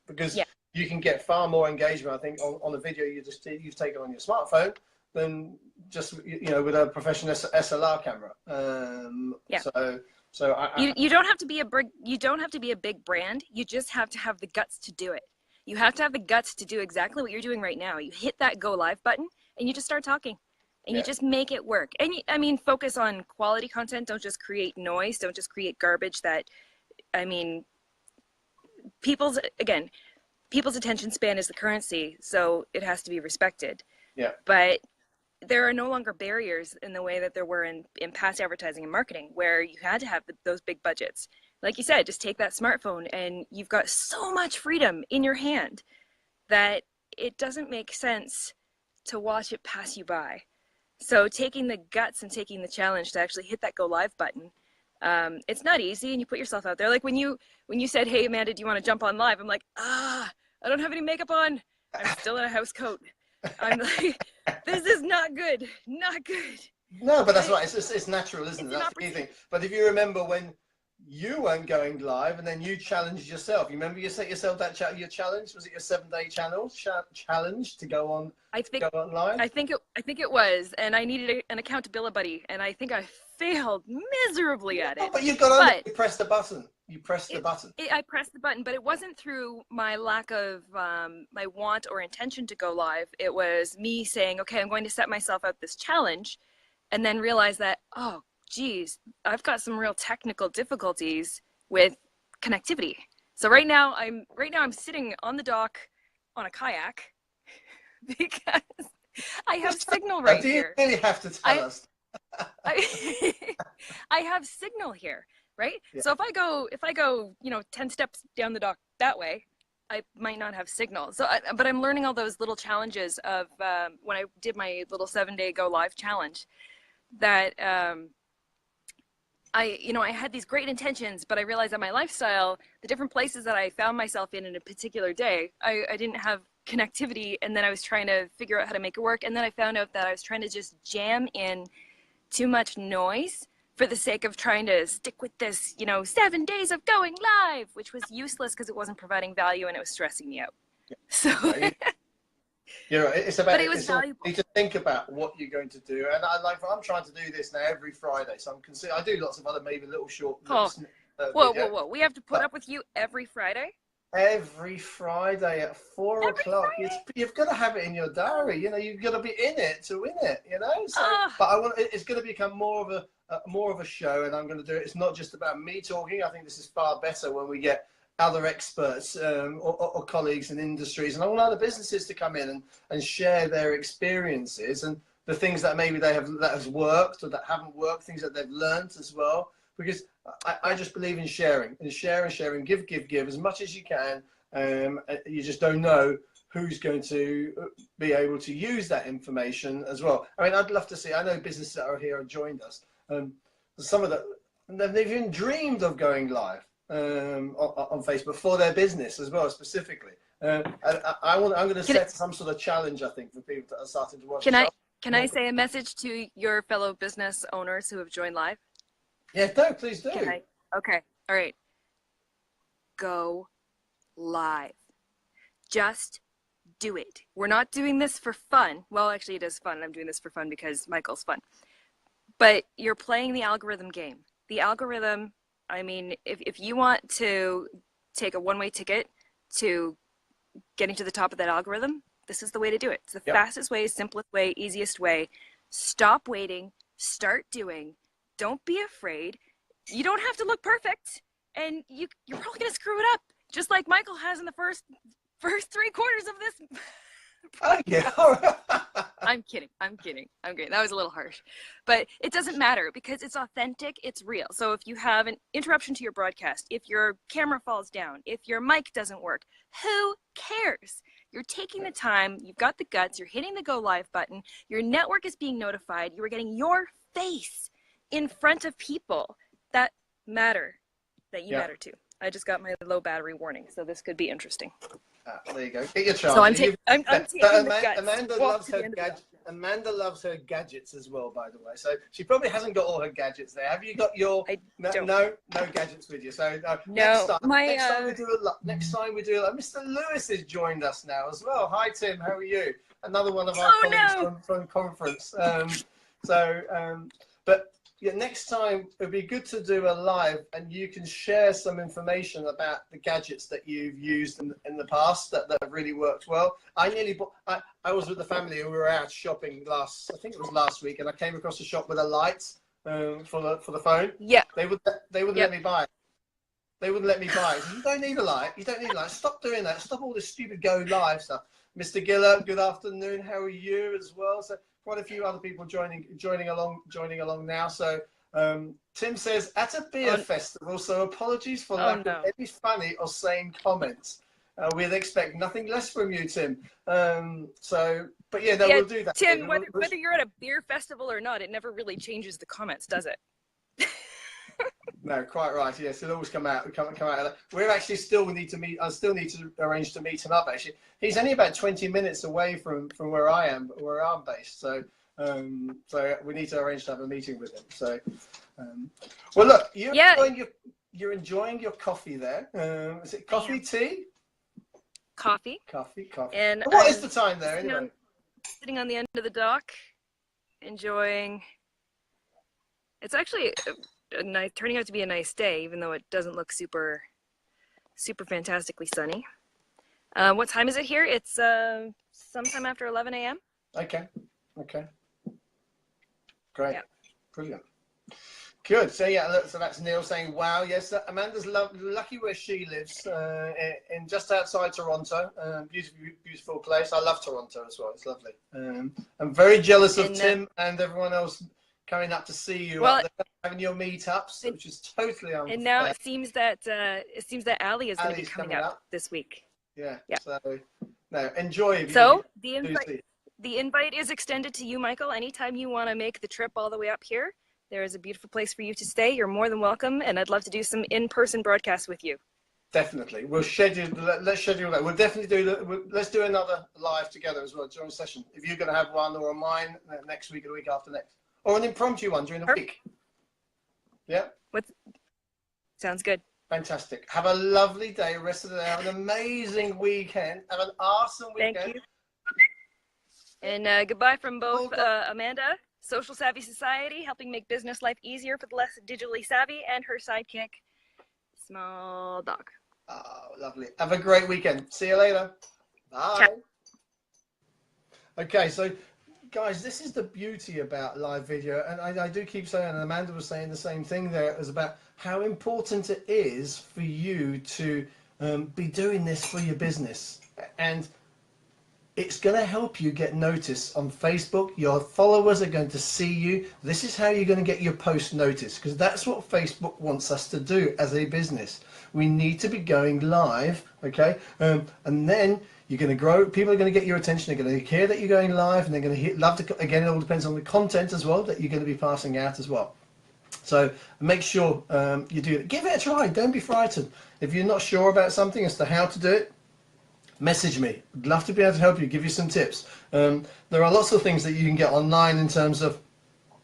Speaker 1: because you can get far more engagement, I think, on a video you've taken on your smartphone than just with a professional SLR camera.
Speaker 4: You don't have to be a big brand. You just have to have the guts to do it. You have to have the guts to do exactly what you're doing right now. You hit that go live button and you just start talking. And you just make it work. And focus on quality content. Don't just create noise. Don't just create garbage that, people's attention span is the currency, so it has to be respected. Yeah. But there are no longer barriers in the way that there were in past advertising and marketing, where you had to have those big budgets. Like you said, just take that smartphone and you've got so much freedom in your hand that it doesn't make sense to watch it pass you by. So taking the guts and taking the challenge to actually hit that go live button, it's not easy, and you put yourself out there. Like when you said, "Hey Amanda, do you want to jump on live?" I'm like, I don't have any makeup on. I'm still in a house coat. I'm like, this is not good. Not good.
Speaker 1: No, but that's right. It's natural, isn't it? That's the key thing. But if you remember when you weren't going live and then you challenged yourself, you remember you set yourself your challenge? Was it your 7-day challenge to go on? Go on live?
Speaker 4: I think it was, and I needed an accountability buddy, and I think I failed miserably at it.
Speaker 1: But you got on. You pressed the button. You pressed the button.
Speaker 4: I pressed the button, but it wasn't through my lack of my want or intention to go live. It was me saying, okay, I'm going to set myself out this challenge, and then realize that, oh, geez, I've got some real technical difficulties with connectivity. So right now I'm sitting on the dock on a kayak because I have signal right here.
Speaker 1: You really have to tell us.
Speaker 4: I have signal here, right? Yeah. So if I go, 10 steps down the dock that way, I might not have signal. So, but I'm learning all those little challenges of when I did my little 7-day go live challenge, that I had these great intentions, but I realized that my lifestyle, the different places that I found myself in a particular day, I didn't have connectivity, and then I was trying to figure out how to make it work, and then I found out that I was trying to just jam in too much noise for the sake of trying to stick with this, 7 days of going live, which was useless because it wasn't providing value and it was stressing me out. Yeah. So
Speaker 1: it's about,
Speaker 4: but it was valuable.
Speaker 1: You need to think about what you're going to do, and I'm trying to do this now every Friday, so I do lots of other maybe little short
Speaker 4: whoa, we have to put up with you every Friday?
Speaker 1: Every Friday at 4 o'clock. You've got to have it in your diary. You've got to be in it to win it. So, but it's going to become more of a show, and I'm going to do it. It's not just about me talking. I think this is far better when we get other experts or colleagues in industries and all other businesses to come in and share their experiences and the things that maybe that has worked or that haven't worked, things that they've learned as well. Because I just believe in sharing and sharing, give as much as you can. You just don't know who's going to be able to use that information as well. I mean, I'd love to see, I know businesses that are here and joined us. Some of them, they've even dreamed of going live on Facebook for their business as well, specifically. I'm going to set some sort of challenge, I think, for people that are starting to watch.
Speaker 4: Can I say a message to your fellow business owners who have joined live?
Speaker 1: Yeah, please do.
Speaker 4: Okay. All right. Go live. Just do it. We're not doing this for fun. Well, actually, it is fun. I'm doing this for fun because Michael's fun. But you're playing the algorithm game. The algorithm, if you want to take a one-way ticket to getting to the top of that algorithm, this is the way to do it. It's the fastest way, simplest way, easiest way. Stop waiting. Start doing. Don't be afraid. You don't have to look perfect, and you're probably going to screw it up, just like Michael has in the first 3 quarters of this.
Speaker 1: Oh, yeah.
Speaker 4: I'm kidding. I'm kidding. That was a little harsh. But it doesn't matter because it's authentic, it's real. So if you have an interruption to your broadcast, if your camera falls down, if your mic doesn't work, who cares? You're taking the time, you've got the guts, you're hitting the go live button, your network is being notified, you are getting your face in front of people that matter, that you matter to. I just got my low battery warning, so this could be interesting.
Speaker 1: There you go. Get your charge.
Speaker 4: So I'm taking the guts.
Speaker 1: Amanda loves her gadgets as well, by the way. So she probably hasn't got all her gadgets there. Have you got your no gadgets with you? So next time we do Mr. Lewis has joined us now as well. Hi Tim, how are you? Another one of our colleagues from conference. But yeah, next time it'd be good to do a live and you can share some information about the gadgets that you've used in the past that have really worked well. I was with the family and we were out shopping I think it was last week, and I came across a shop with a light for the phone. Yeah. They wouldn't let me buy it. They wouldn't let me buy it. You don't need a light. You don't need a light. Stop doing that. Stop all this stupid go live stuff. Mr. Giller, good afternoon. How are you as well? So quite a few other people joining along now. So Tim says at a beer festival. So apologies for lack of any funny or sane comments. We'd expect nothing less from you, Tim. But yeah, we'll do that.
Speaker 4: Tim, whether you're at a beer festival or not, it never really changes the comments, does it?
Speaker 1: No, quite right. Yes, it'll always come out. Come out of that. We're actually still need to meet. I still need to arrange to meet him up. Actually, he's only about 20 minutes away from where I am, where I'm based. So we need to arrange to have a meeting with him. So, well, look, you're enjoying your coffee there. Is it coffee, tea?
Speaker 4: Coffee.
Speaker 1: And what is the time there anyway?
Speaker 4: Sitting on the end of the dock, enjoying. It's actually turning out to be a nice day, even though it doesn't look super fantastically sunny. What time is it here? It's sometime after 11 a.m.
Speaker 1: Okay. Great. Yeah. Brilliant. Good. So yeah, look, so that's Neil saying, "Wow, yes, Amanda's lucky where she lives, in just outside Toronto. Beautiful place. I love Toronto as well. It's lovely. I'm very jealous of Tim and everyone else coming up to see you, having your meetups, which is totally unfair.
Speaker 4: And now it seems that Ali is going to be coming up this week.
Speaker 1: Yeah. So no, enjoy.
Speaker 4: So the invite is extended to you, Michael. Anytime you want to make the trip all the way up here, there is a beautiful place for you to stay. You're more than welcome, and I'd love to do some in-person broadcasts with you. Definitely.
Speaker 1: Let's schedule that. We'll definitely let's do another live together as well during the session. If you're going to have one or mine next week or the week after next. Or an impromptu one during the week. Yeah?
Speaker 4: Sounds good.
Speaker 1: Fantastic. Have a lovely day, rest of the day. Have an amazing weekend. Have an awesome weekend.
Speaker 4: Thank you. And goodbye from both Amanda, Social Savvy Society, helping make business life easier for the less digitally savvy, and her sidekick, Small Dog.
Speaker 1: Oh, lovely. Have a great weekend. See you later. Bye.
Speaker 4: Ciao.
Speaker 1: Okay, so guys, this is the beauty about live video, and I do keep saying, and Amanda was saying the same thing there, is about how important it is for you to be doing this for your business. And it's going to help you get noticed on Facebook. Your followers are going to see you. This is how you're going to get your post noticed, because that's what Facebook wants us to do as a business. We need to be going live, okay? And then you're going to grow. People are going to get your attention. They're going to hear that you're going live, and they're going to again, it all depends on the content as well that you're going to be passing out as well. So make sure you do it. Give it a try. Don't be frightened. If you're not sure about something as to how to do it, message me. I'd love to be able to help you, give you some tips. There are lots of things that you can get online in terms of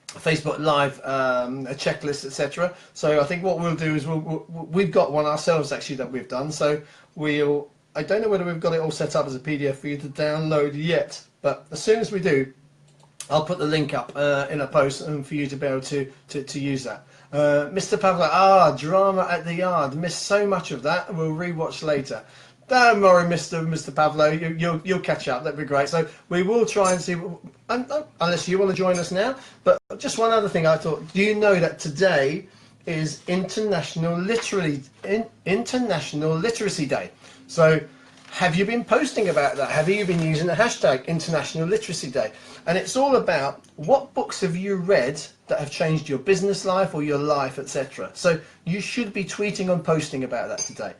Speaker 1: Facebook Live, a checklist, etc. So I think what we'll do is we've got one ourselves actually that we've done. So I don't know whether we've got it all set up as a PDF for you to download yet, but as soon as we do, I'll put the link up in a post and for you to be able to use that. Mr. Pavlo, drama at the yard. Missed so much of that. We'll rewatch later. Don't worry, Mr. Pavlo, you'll catch up. That'd be great. So we will try and see, unless you want to join us now. But just one other thing I thought, do you know that today is International Literacy Day? So have you been posting about that? Have you been using the hashtag International Literacy Day? And it's all about what books have you read that have changed your business life or your life, etc. So you should be tweeting and posting about that today,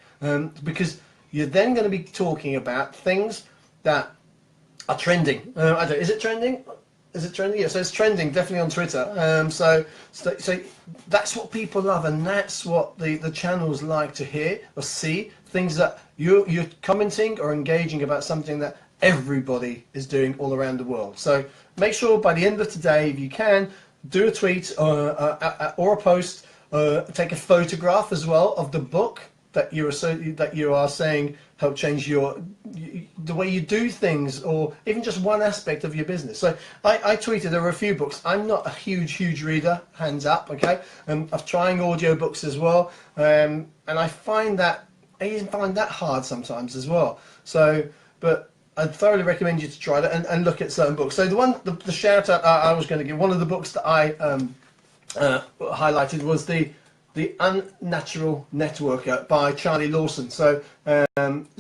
Speaker 1: because you're then going to be talking about things that are trending. I don't, is it trending? Is it trending? Yeah, so it's trending definitely on Twitter. So that's what people love, and that's what the channels like to hear or see. Things that you're commenting or engaging about something that everybody is doing all around the world. So make sure by the end of today, if you can, do a tweet or a post, take a photograph as well of the book that you are saying help change the way you do things, or even just one aspect of your business. So I tweeted there were a few books. I'm not a huge reader, hands up, okay? I'm trying audio books as well, and I find that hard sometimes as well. So, but I'd thoroughly recommend you to try that and look at certain books. So the shout out I was going to give, one of the books that I highlighted was the Unnatural Networker by Charlie Lawson. So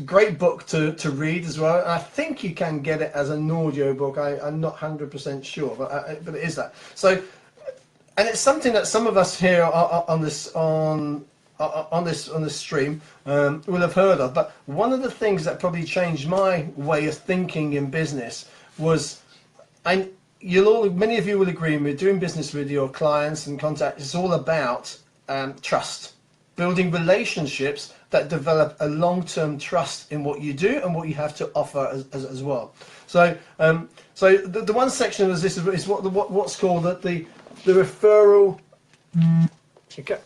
Speaker 1: great book to read as well. And I think you can get it as an audio book. I'm not 100% sure, but it is that. So, and it's something that some of us here on this stream will have heard of. But one of the things that probably changed my way of thinking in business was, and many of you will agree with me, doing business with your clients and contacts is all about trust, building relationships that develop a long-term trust in what you do and what you have to offer as well. So, the one section is what's called the referral. Okay.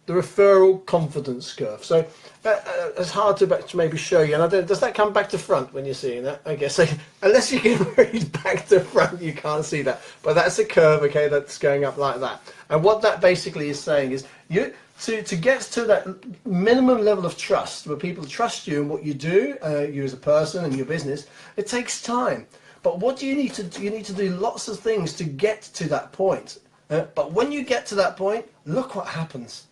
Speaker 1: The referral confidence curve. So it's hard to maybe show you. And does that come back to front when you're seeing that? I guess so, unless you can read back to front, you can't see that. But that's a curve, okay, that's going up like that. And what that basically is saying is to get to that minimum level of trust, where people trust you and what you do, you as a person and your business, it takes time. But what do you need to do? You need to do lots of things to get to that point. But when you get to that point, look what happens.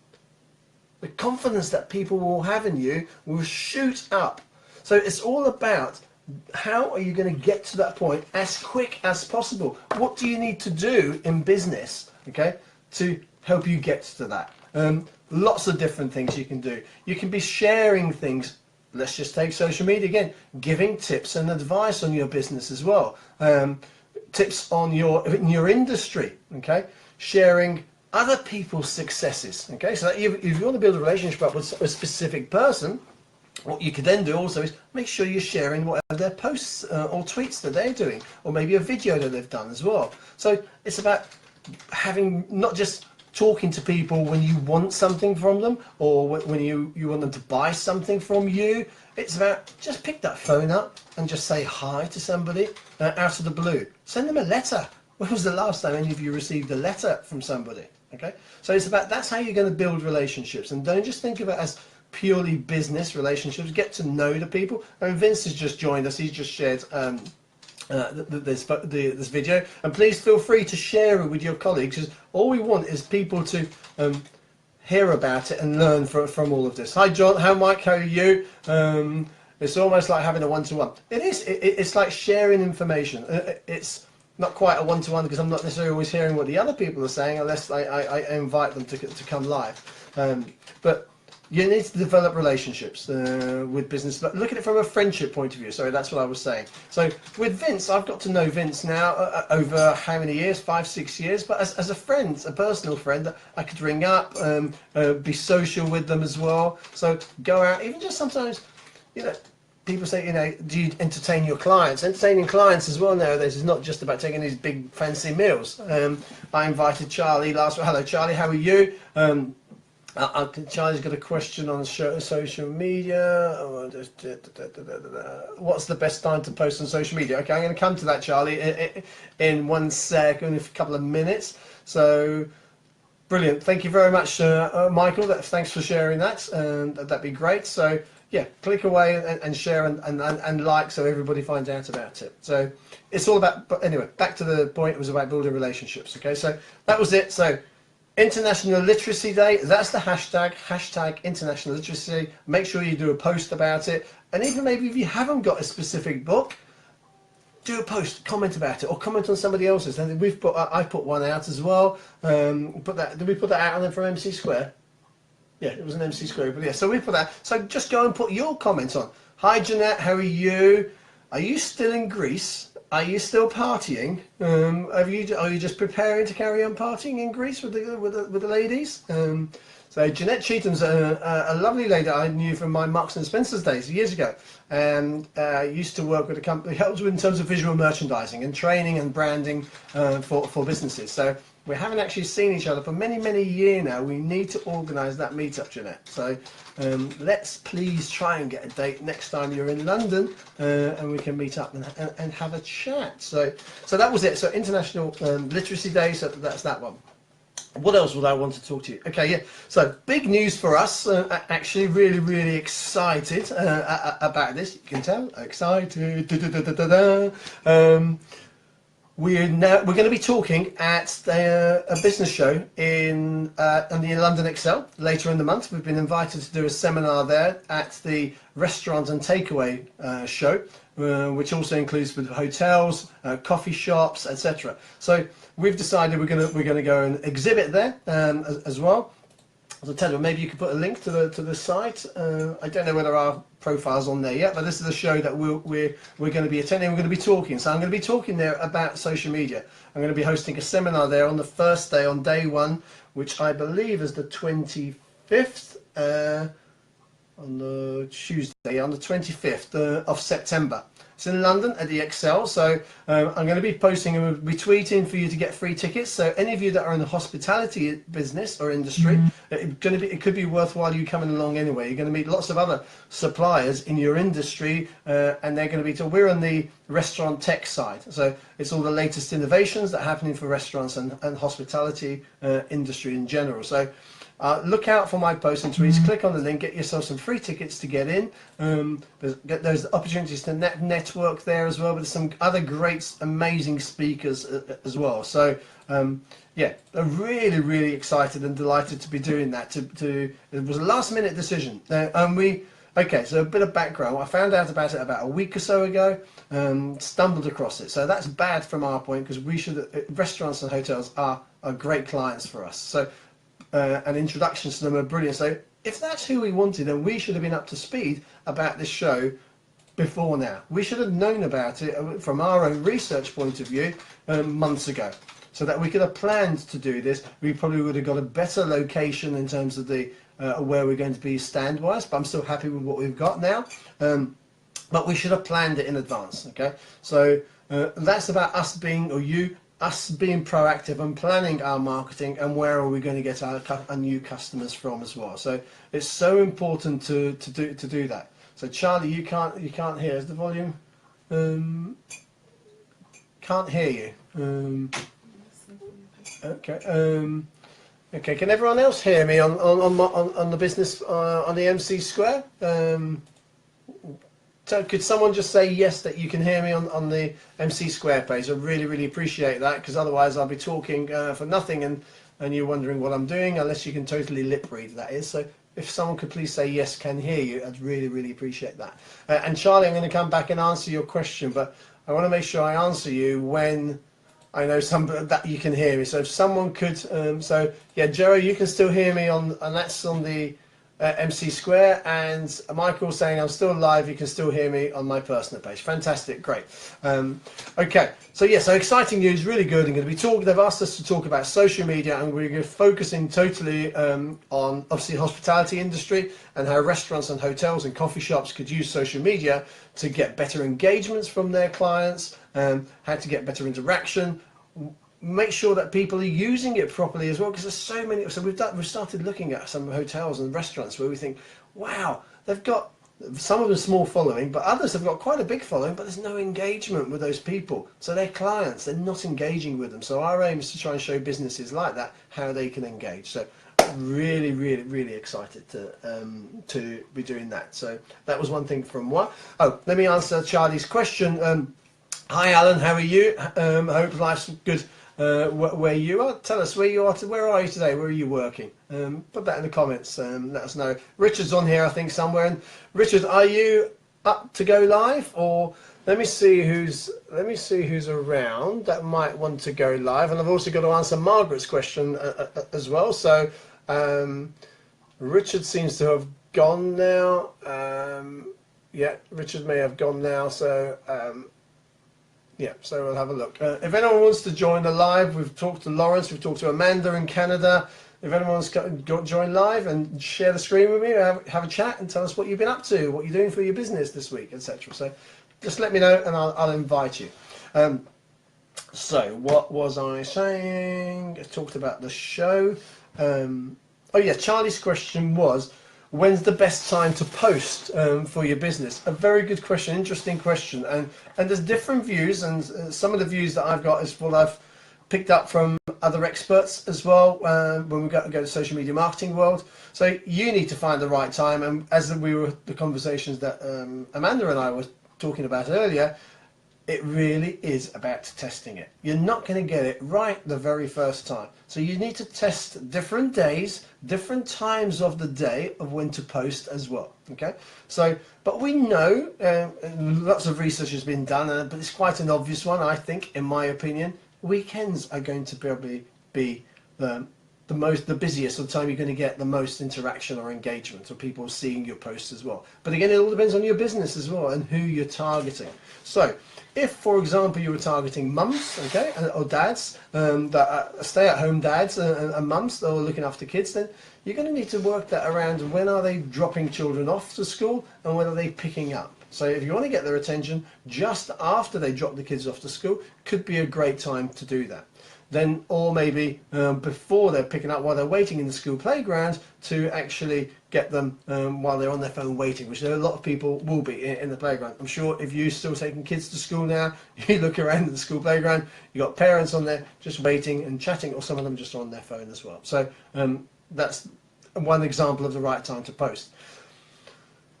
Speaker 1: The confidence that people will have in you will shoot up. So it's all about how are you going to get to that point as quick as possible. What do you need to do in business, okay, to help you get to that? Lots of different things you can do. You can be sharing things. Let's just take social media again, giving tips and advice on your business as well. Tips on in your industry, okay, sharing other people's successes, okay? So that if you want to build a relationship up with a specific person, what you could then do also is make sure you're sharing whatever their posts or tweets that they're doing, or maybe a video that they've done as well. So it's about having, not just talking to people when you want something from them, or when you want them to buy something from you. It's about just pick that phone up and just say hi to somebody out of the blue. Send them a letter. When was the last time any of you received a letter from somebody? Okay, so it's about, that's how you're going to build relationships, and don't just think of it as purely business relationships. Get to know the people. And Vince has just joined us. He's just shared this video, and please feel free to share it with your colleagues, because all we want is people to hear about it and learn from all of this. Hi John, Mike, how are you? It's almost like having a one-to-one. It is. It's like sharing information. It's not quite a one-to-one, because I'm not necessarily always hearing what the other people are saying unless I invite them to come live. But you need to develop relationships with business. But look at it from a friendship point of view. Sorry, that's what I was saying. So with Vince, I've got to know Vince now over how many years? 5, 6 years. But as a friend, a personal friend that I could ring up, be social with them as well. So go out, even just sometimes, you know, people say, you know, do you entertain your clients? Entertaining clients as well nowadays is not just about taking these big fancy meals. I invited Charlie last week. Hello Charlie, how are you? Charlie's got a question on social media. What's the best time to post on social media? Okay, I'm going to come to that, Charlie, in 1 second, a couple of minutes. So brilliant. Thank you very much, Michael. Thanks for sharing that. That'd be great. So yeah, click away and share and like, so everybody finds out about it. So it's all about, but anyway, back to the point, it was about building relationships. Okay, so that was it. So International Literacy Day, that's the hashtag International Literacy. Make sure you do a post about it. And even maybe if you haven't got a specific book, do a post, comment about it, or comment on somebody else's. And I put one out as well. Did we put that out on them from MC Square? Yeah, it was an MC Square, but yeah, so we put that. So just go and put your comments on. Hi Jeanette, how are you? Are you still in Greece? Are you still partying? Are you just preparing to carry on partying in Greece with the ladies? So Jeanette Cheatham's a lovely lady I knew from my Marks and Spencer's days years ago, and used to work with a company, helps with in terms of visual merchandising and training and branding for businesses. So we haven't actually seen each other for many years now. We need to organise that meetup, Jeanette. So let's please try and get a date next time you're in London, and we can meet up and have a chat. So that was it. So International Literacy Day. So that's that one. What else would I want to talk to you? Okay, yeah. So big news for us. Actually, really excited about this. You can tell, excited. We're going to be talking at a business show in the London Excel later in the month. We've been invited to do a seminar there at the restaurant and takeaway show, which also includes with hotels, coffee shops, etc. So we've decided we're going to go and exhibit there as well. As I tell you, maybe you could put a link to the site. I don't know whether our profile's on there yet, but this is a show that we're going to be attending. We're going to be talking. So I'm going to be talking there about social media. I'm going to be hosting a seminar there on the first day, on day one, which I believe is the 25th, on the Tuesday, on the 25th of September. It's in London at the Excel, so I'm going to be posting and we'll be tweeting for you to get free tickets. So any of you that are in the hospitality business or industry, it could be worthwhile you coming along anyway. You're going to meet lots of other suppliers in your industry, and they're going to be. So we're on the restaurant tech side, so it's all the latest innovations that are happening for restaurants and hospitality industry in general. So. Look out for my posts and tweets. Click on the link, get yourself some free tickets to get in. There's opportunities to network there as well, but there's some other great, amazing speakers as well. So, yeah, I'm really excited and delighted to be doing that. It was a last-minute decision. Okay, so a bit of background. I found out about it about a week or so ago. Stumbled across it. So that's bad from our point because restaurants and hotels are great clients for us. So. And introductions to them are brilliant. So if that's who we wanted, then we should have been up to speed about this show before now. We should have known about it from our own research point of view months ago, so that we could have planned to do this. We probably would have got a better location in terms of the where we're going to be stand-wise, but I'm still happy with what we've got now. But we should have planned it in advance. Okay, so that's about us being, or you. Us being proactive and planning our marketing and where are we going to get our new customers from as well. So it's so important to do that. So Charlie, you can't hear. Is the volume? Can't hear you. Okay. Okay. Can everyone else hear me on the business on the MC Square? So could someone just say yes that you can hear me on the MC Square page? I really appreciate that, because otherwise I'll be talking for nothing and you're wondering what I'm doing, unless you can totally lip read, that is. So if someone could please say yes, can hear you, I'd really appreciate that. And Charlie, I'm going to come back and answer your question, but I want to make sure I answer you when I know that you can hear me. So if someone could, so yeah, Jerry, you can still hear me and that's on the MC Square, and Michael saying I'm still live, you can still hear me on my personal page. Fantastic, great. Okay, so yeah, so exciting news, really good. I'm going to be talking, they've asked us to talk about social media, and we're focusing totally on obviously the hospitality industry and how restaurants and hotels and coffee shops could use social media to get better engagements from their clients, how to get better interaction, make sure that people are using it properly as well, because there's so many. So we've started looking at some hotels and restaurants where we think, wow, they've got some of them small following, but others have got quite a big following, but there's no engagement with those people. So their clients, they're not engaging with them. So our aim is to try and show businesses like that how they can engage. So really excited to be doing that. So that was one thing from what. Oh, let me answer Charlie's question. Hi Alan, how are you? I hope life's good where you are. Tell us where you are. Where are you today? Where are you working? Put that in the comments. Let us know. Richard's on here, I think, somewhere. And Richard, are you up to go live? Or let me see who's around that might want to go live. And I've also got to answer Margaret's question as well. So Richard seems to have gone now. Yeah, Richard may have gone now. So. Yeah, so we'll have a look. If anyone wants to join the live, we've talked to Lawrence, we've talked to Amanda in Canada. If anyone wants to join live and share the screen with me, have a chat and tell us what you've been up to, what you're doing for your business this week, etc. So just let me know and I'll invite you. So what was I saying? I talked about the show. Oh yeah, Charlie's question was, when's the best time to post for your business? A very good question, interesting question, and there's different views, and some of the views that I've got is what I've picked up from other experts as well when we go to social media marketing world. So you need to find the right time, and as the conversations that Amanda and I were talking about earlier, it really is about testing it. You're not going to get it right the very first time. So you need to test different days, different times of the day of when to post as well. Okay. So, but we know lots of research has been done, but it's quite an obvious one, I think, in my opinion. Weekends are going to probably be the busiest, or the time you're going to get the most interaction or engagement, or people seeing your posts as well. But again, it all depends on your business as well and who you're targeting. So if, for example, you were targeting mums, okay, or dads, stay-at-home dads and mums that are looking after kids, then you're going to need to work that around when are they dropping children off to school and when are they picking up. So if you want to get their attention just after they drop the kids off to school, could be a great time to do that. Then, or maybe before they're picking up, while they're waiting in the school playground, to actually get them while they're on their phone waiting, which a lot of people will be in the playground. I'm sure if you're still taking kids to school now, you look around at the school playground, you've got parents on there just waiting and chatting, or some of them just on their phone as well. So that's one example of the right time to post.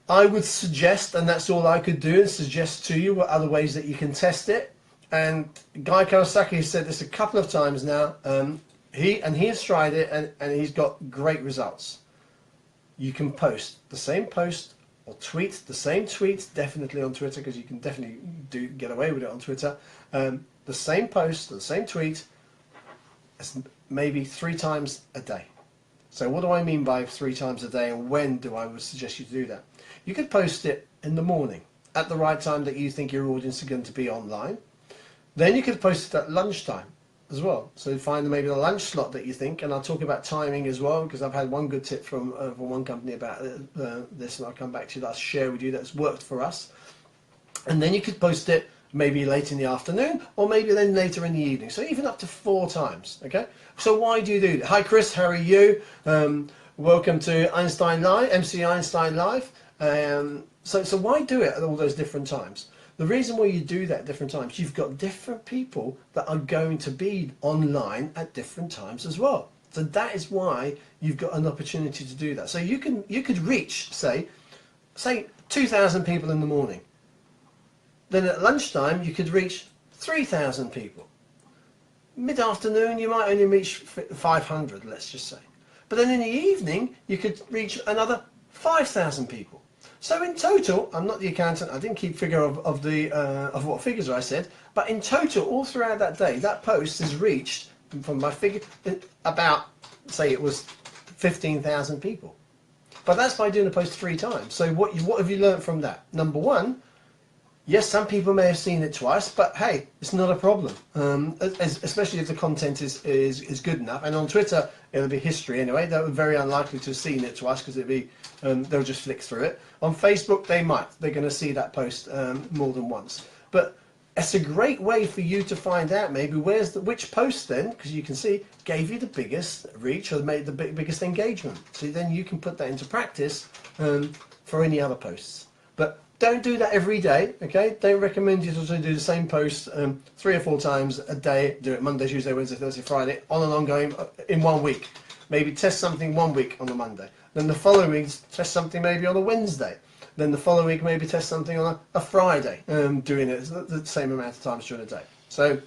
Speaker 1: I would suggest, and that's all I could do, and suggest to you what other ways that you can test it. And Guy Kawasaki has said this a couple of times now. He has tried it, and he's got great results. You can post the same post or tweet the same tweet, definitely on Twitter, because you can definitely get away with it on Twitter. The same post, the same tweet, maybe 3 times a day. So what do I mean by 3 times a day, and when do I would suggest you to do that? You could post it in the morning at the right time that you think your audience are going to be online. Then you could post it at lunchtime as well. So find maybe the lunch slot that you think, and I'll talk about timing as well, because I've had one good tip from one company about this, and I'll come back to that, I'll share with you, that's worked for us. And then you could post it maybe late in the afternoon, or maybe then later in the evening. So even up to 4 times, okay? So why do you do that? Hi Chris, how are you? Welcome to Einstein Live, MC Einstein Live. So why do it at all those different times? The reason why you do that at different times, you've got different people that are going to be online at different times as well. So that is why you've got an opportunity to do that. So you could reach, say 2,000 people in the morning. Then at lunchtime, you could reach 3,000 people. Mid-afternoon, you might only reach 500, let's just say. But then in the evening, you could reach another 5,000 people. So in total, I'm not the accountant, I didn't keep figure of what figures I said, but in total, all throughout that day, that post has reached, from my figure, about, say it was 15,000 people. But that's by doing a post 3 times. So what have you learned from that? Number one, yes, some people may have seen it twice, but hey, it's not a problem, especially if the content is good enough. And on Twitter, it'll be history anyway. They're very unlikely to have seen it twice, because it'll be they'll just flick through it. On Facebook, they might. They're going to see that post more than once. But it's a great way for you to find out maybe which post then, because you can see, gave you the biggest reach or made the biggest engagement. So then you can put that into practice for any other posts. But don't do that every day, okay? Don't recommend you to do the same post 3 or 4 times a day. Do it Monday, Tuesday, Wednesday, Thursday, Friday, on and ongoing in 1 week. Maybe test something 1 week on the Monday. Then the following week, test something maybe on a Wednesday. then the following week maybe test something on a Friday, doing it the same amount of times during the day. So,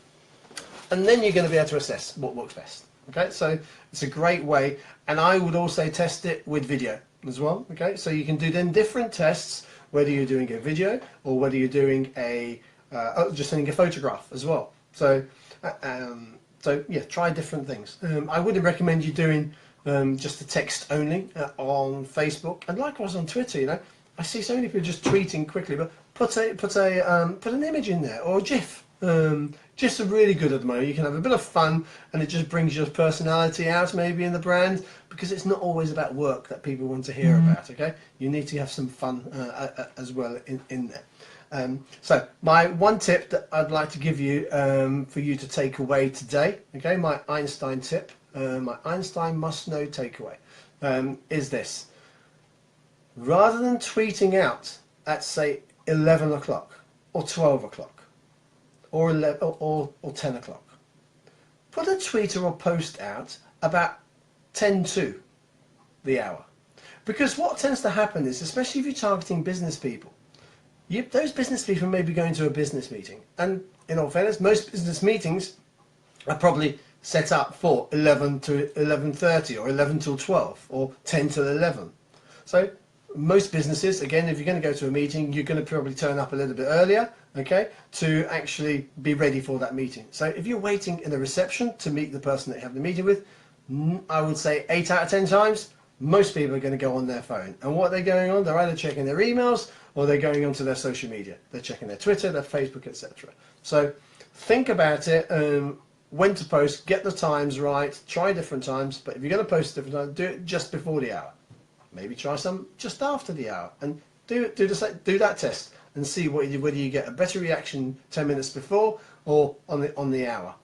Speaker 1: and then you're going to be able to assess what works best. Okay, so it's a great way, and I would also test it with video as well. Okay, so you can do then different tests, whether you're doing a video or whether you're doing a just sending a photograph as well. So, so yeah, try different things. I wouldn't recommend you doing just the text only on Facebook, and likewise on Twitter. You know, I see so many people just tweeting quickly, but put an image in there or a GIF. GIFs are really good at the moment. You can have a bit of fun, and it just brings your personality out maybe in the brand, because it's not always about work that people want to hear about. Okay, you need to have some fun as well in there. So my one tip that I'd like to give you for you to take away today, okay, my Einstein tip, my Einstein must-know takeaway is this: rather than tweeting out at say 11 o'clock or 12 o'clock or 11 or 10 o'clock, put a tweet or a post out about 10 to the hour. Because what tends to happen is, especially if you're targeting business people, those business people may be going to a business meeting, and in all fairness, most business meetings are probably set up for 11 to 11:30 or 11 till 12 or 10 till 11. So most businesses, again, if you're going to go to a meeting, you're going to probably turn up a little bit earlier, okay, to actually be ready for that meeting. So if you're waiting in the reception to meet the person that you have the meeting with, I would say 8 out of 10 times, most people are going to go on their phone. And what they're going on, they're either checking their emails or they're going onto their social media. They're checking their Twitter, their Facebook, etc. So think about it, when to post, get the times right, try different times, but if you're going to post different times, do it just before the hour. Maybe try some just after the hour, and do that test and see whether you get a better reaction 10 minutes before or on the hour.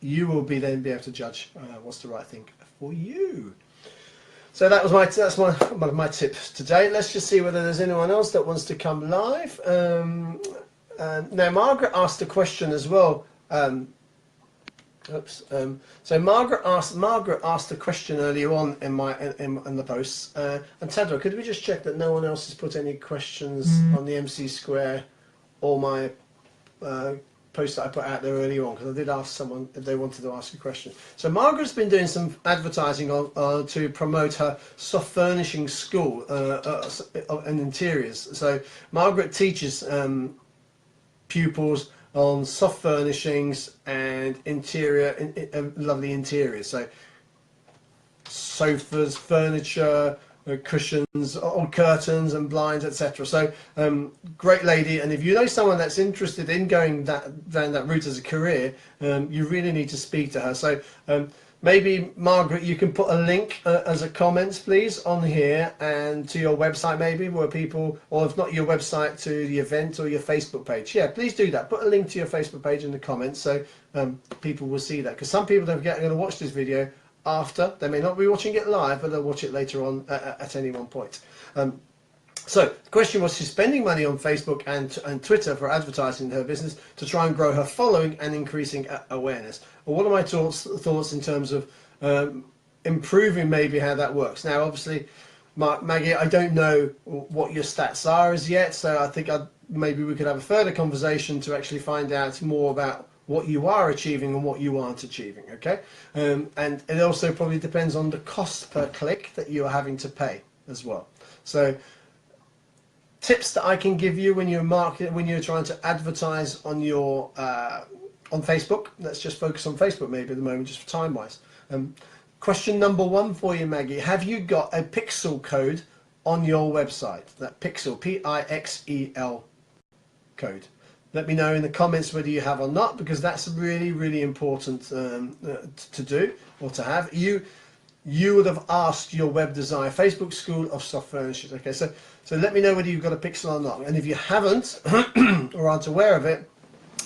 Speaker 1: You will then be able to judge what's the right thing for you. So that's one of my tips today. Let's just see whether there's anyone else that wants to come live. Now Margaret asked a question as well. So Margaret asked a question earlier on in the posts. And Tadra, could we just check that no one else has put any questions on the MC Square or my post that I put out there earlier on, because I did ask someone if they wanted to ask a question. So Margaret's been doing some advertising to promote her soft furnishing school and interiors. So Margaret teaches pupils on soft furnishings and lovely interiors. So sofas, furniture, cushions, old curtains and blinds, etc. So great lady, and if you know someone that's interested in going down that route as a career, you really need to speak to her. So maybe Margaret, you can put a link as a comment please on here, and to your website maybe, where people, or if not your website, to the event or your Facebook page. Yeah, please do that. Put a link to your Facebook page in the comments so people will see that, because some people don't get going to watch this video after. They may not be watching it live, but they'll watch it later on at any one point. So the question was, she's spending money on Facebook and Twitter for advertising her business to try and grow her following and increasing awareness. Well, what are my thoughts in terms of improving maybe how that works? Now, obviously, Maggie, I don't know what your stats are as yet, so I think maybe we could have a further conversation to actually find out more about what you are achieving and what you aren't achieving, okay? And it also probably depends on the cost per click that you are having to pay as well. So tips that I can give you when you're trying to advertise on your on Facebook. Let's just focus on Facebook maybe at the moment, just for time wise. Question number one for you, Maggie: have you got a pixel code on your website? That pixel, P-I-X-E-L code. Let me know in the comments whether you have or not, because that's really, really important to do or to have. You would have asked your web design Facebook School of Soft Furnishings. Okay, so let me know whether you've got a pixel or not. And if you haven't or aren't aware of it,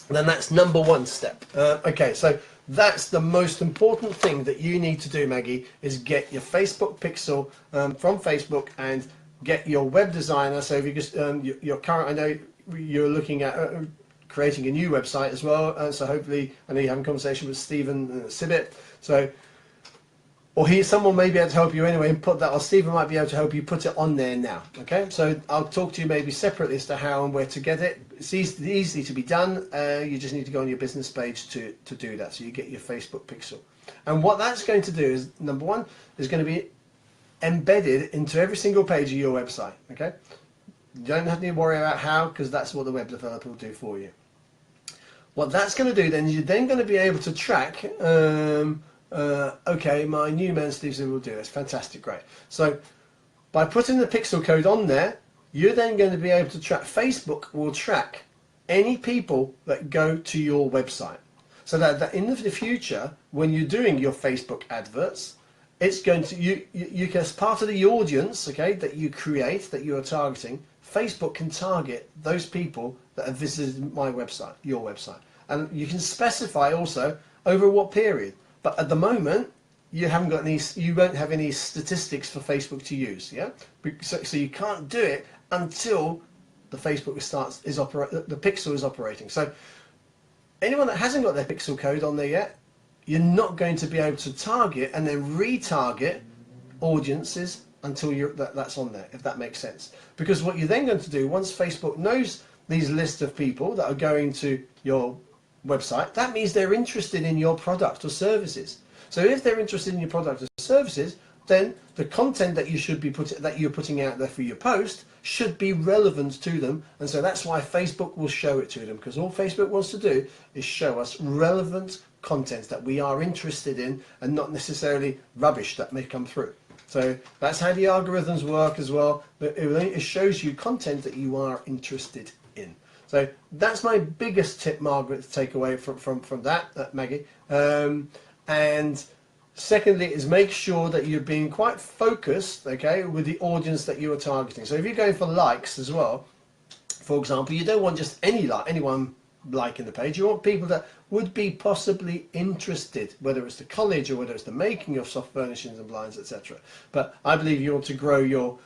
Speaker 1: then that's number one step. Okay, so that's the most important thing that you need to do, Maggie, is get your Facebook pixel from Facebook and get your web designer. So if you just your current, I know you're looking at creating a new website as well. So hopefully, I know you're having a conversation with Stephen Sibbett. So or someone may be able to help you anyway and put that, or Stephen might be able to help you put it on there now. Okay, so I'll talk to you maybe separately as to how and where to get it. It's easy to be done. You just need to go on your business page to do that, so you get your Facebook pixel. And what that's going to do is, number one, is going to be embedded into every single page of your website. Okay, you don't have to worry about how, because that's what the web developer will do for you. What that's going to do then is you're then going to be able to track, okay, my new man Steve will do this. Fantastic, great. So by putting the pixel code on there, you're then going to be able to track, Facebook will track any people that go to your website. So that in the future, when you're doing your Facebook adverts, it's going to, you as part of the audience, okay, that you create, that you are targeting, Facebook can target those people that have visited my website, your website. And you can specify also over what period. But at the moment, you haven't got any, you won't have any statistics for Facebook to use, yeah? So you can't do it until the Facebook the pixel is operating. So anyone that hasn't got their pixel code on there yet, you're not going to be able to target and then retarget audiences until that's on there, if that makes sense. Because what you're then going to do, once Facebook knows these lists of people that are going to your website, that means they're interested in your product or services. So if they're interested in your product or services, then the content that you're putting out there for your post should be relevant to them. And so that's why Facebook will show it to them, because all Facebook wants to do is show us relevant content that we are interested in, and not necessarily rubbish that may come through. So that's how the algorithms work as well. But it shows you content that you are interested in. So that's my biggest tip, Margaret, to take away from that, Maggie. And secondly is make sure that you're being quite focused, okay, with the audience that you are targeting. So if you're going for likes as well, for example, you don't want just anyone liking the page. You want people that would be possibly interested, whether it's the college or whether it's the making of soft furnishings and blinds, etc. But I believe you want to grow your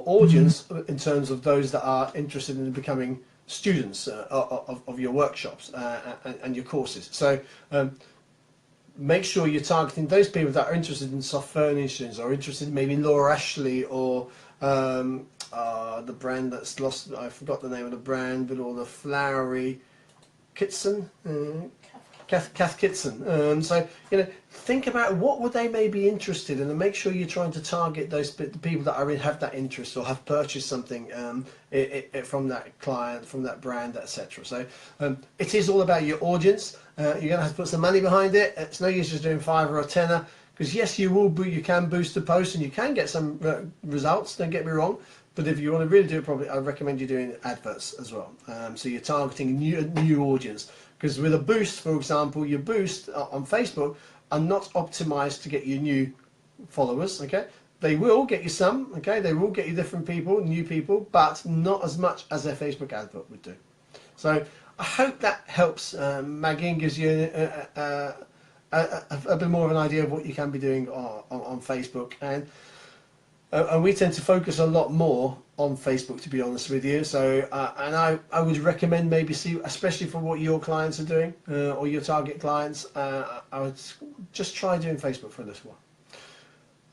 Speaker 1: audience in terms of those that are interested in becoming students of your workshops and your courses. So make sure you're targeting those people that are interested in soft furnishings, or interested maybe in Laura Ashley, or the brand that's lost, I forgot the name of the brand, but all the flowery Kitson, Kath Kitson. So think about what would they may be interested in, and make sure you're trying to target those people that have that interest or have purchased something from that client, from that brand, etc. So it is all about your audience. You're going to have to put some money behind it. It's no use just doing $5 or $10, because yes, you can boost the post and you can get some results. Don't get me wrong. But if you want to really do it properly, I recommend you doing adverts as well. So you're targeting a new audience. Because with a boost, for example, your boost on Facebook are not optimized to get you new followers, okay? They will get you some, okay? They will get you different people, new people, but not as much as a Facebook advert would do. So I hope that helps, Maggie, and gives you a bit more of an idea of what you can be doing on Facebook. And we tend to focus a lot more on Facebook, to be honest with you. So, and I would recommend maybe especially for what your clients are doing, or your target clients, I would just try doing Facebook for this one.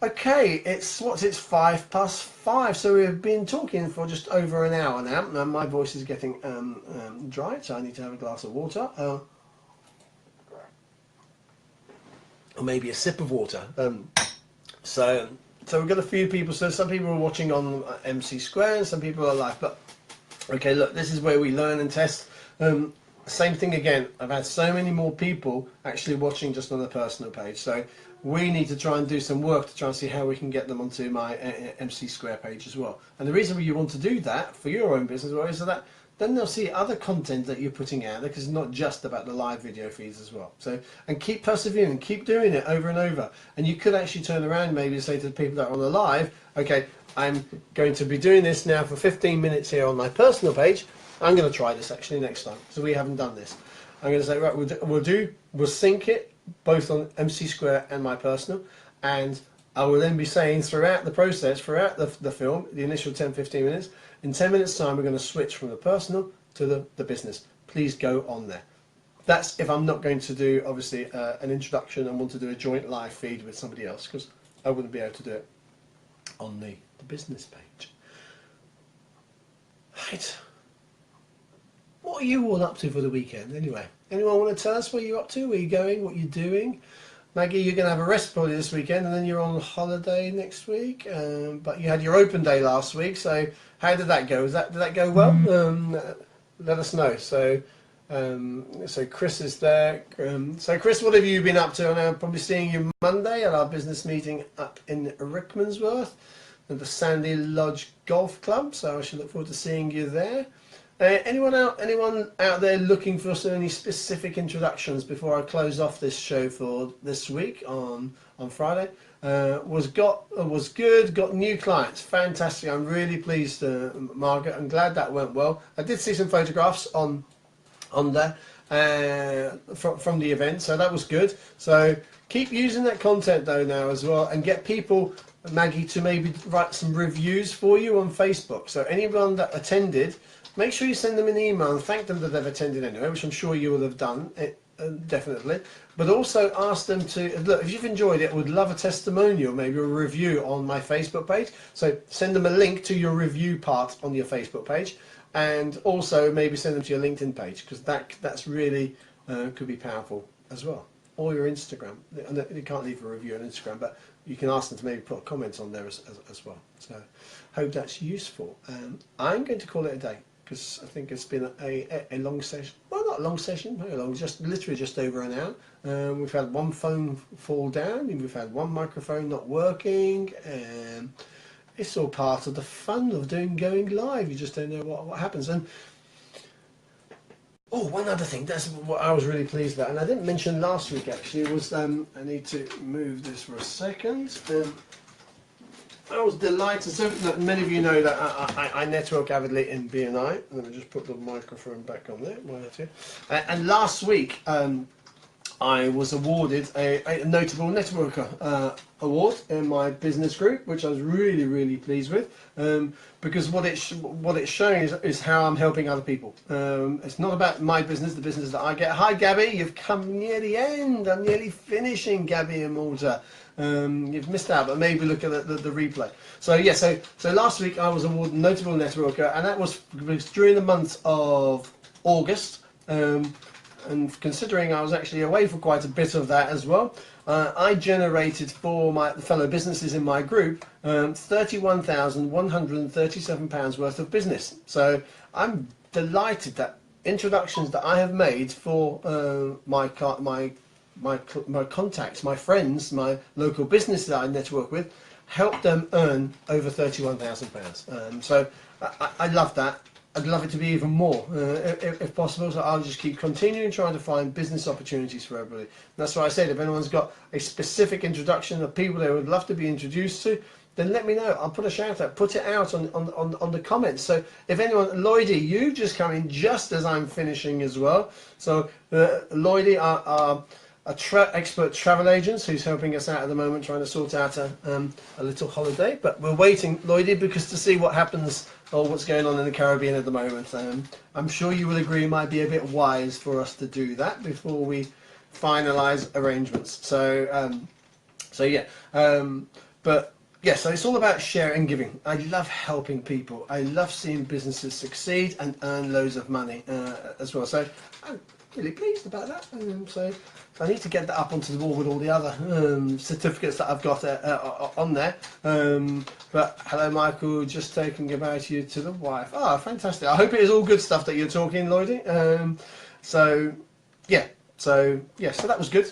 Speaker 1: Okay, it's 5:05, so we've been talking for just over an hour now. Now my voice is getting dry, so I need to have a glass of water, or maybe a sip of water. So we've got a few people, so some people are watching on MC Square and some people are live, but okay, look, this is where we learn and test. Same thing again, I've had so many more people actually watching just on the personal page, so we need to try and do some work to try and see how we can get them onto my MC Square page as well. And the reason you want to do that for your own business is so that then they'll see other content that you're putting out there, because it's not just about the live video feeds as well. So, and keep persevering, keep doing it over and over. And you could actually turn around and maybe say to the people that are on the live, okay, I'm going to be doing this now for 15 minutes here on my personal page. I'm going to try this actually next time, so we haven't done this. I'm going to say, right, we'll sync it both on MC Square and my personal, and I will then be saying throughout the process, throughout the film, the initial 10-15 minutes, in 10 minutes time we're going to switch from the personal to the business. Please go on there. that's if I'm not going to do, obviously, an introduction and want to do a joint live feed with somebody else, because I wouldn't be able to do it on the business page. Right. What are you all up to for the weekend, anyway? Anyone want to tell us where you're up to, where you're going, what you're doing? Maggie, you're going to have a rest probably this weekend, and then you're on holiday next week. But you had your open day last week, so how did that go? Did that go well? Let us know. So Chris is there. So Chris, what have you been up to? And I'm probably seeing you Monday at our business meeting up in Rickmansworth at the Sandy Lodge Golf Club. So I should look forward to seeing you there. Anyone out there looking for any specific introductions before I close off this show for this week on Friday? Was good, got new clients, fantastic. I'm really pleased, Margaret. I'm glad that went well. I did see some photographs on there from the event, so that was good. So keep using that content though now as well, and get people, Maggie, to maybe write some reviews for you on Facebook. So anyone that attended, make sure you send them an email and thank them that they've attended anyway, which I'm sure you will have done, definitely. But also ask them to, look, if you've enjoyed it, I would love a testimonial, maybe a review on my Facebook page. So send them a link to your review part on your Facebook page, and also maybe send them to your LinkedIn page, because that's really could be powerful as well. Or your Instagram. You can't leave a review on Instagram, but you can ask them to maybe put comments on there as well. So hope that's useful. I'm going to call it a day, because I think it's been a long session. Well, not a long session, very long, literally just over an hour. We've had one phone fall down, and we've had one microphone not working. It's all part of the fun of going live. You just don't know what happens. And oh, one other thing, that's what I was really pleased about, and I didn't mention last week actually, was I need to move this for a second. I was delighted. So many of you know that I network avidly in BNI. Let me just put the microphone back on there. And last week I was awarded a notable networker award in my business group, which I was really, really pleased with, because what it's showing is how I'm helping other people. It's not about my business, the business that I get. Hi Gabby, you've come near the end. I'm nearly finishing, Gabby and Malta. You've missed out, but maybe look at the replay. So yeah, so last week I was awarded notable networker, and that was during the month of August. And considering I was actually away for quite a bit of that as well, I generated for the fellow businesses in my group £31,137 worth of business. So I'm delighted that introductions that I have made for my contacts, my friends, my local business that I network with, help them earn over £31,000. So I love that. I'd love it to be even more, if possible, so I'll just keep continuing trying to find business opportunities for everybody. And that's why I said, if anyone's got a specific introduction of people they would love to be introduced to, then let me know. I'll put a shout out, put it out on the comments. So if anyone, Lloydie, you just come in just as I'm finishing as well. So Lloydie, our expert travel agents who's helping us out at the moment, trying to sort out a little holiday, but we're waiting, Lloydie, because to see what happens or what's going on in the Caribbean at the moment. I'm sure you will agree it might be a bit wise for us to do that before we finalise arrangements. So yeah, but yeah, so it's all about sharing and giving. I love helping people. I love seeing businesses succeed and earn loads of money as well. So I'm really pleased about that. So I need to get that up onto the wall with all the other certificates that I've got on there. But hello, Michael, just talking about you to the wife. Oh, fantastic. I hope it is all good stuff that you're talking, Lloydie. So that was good.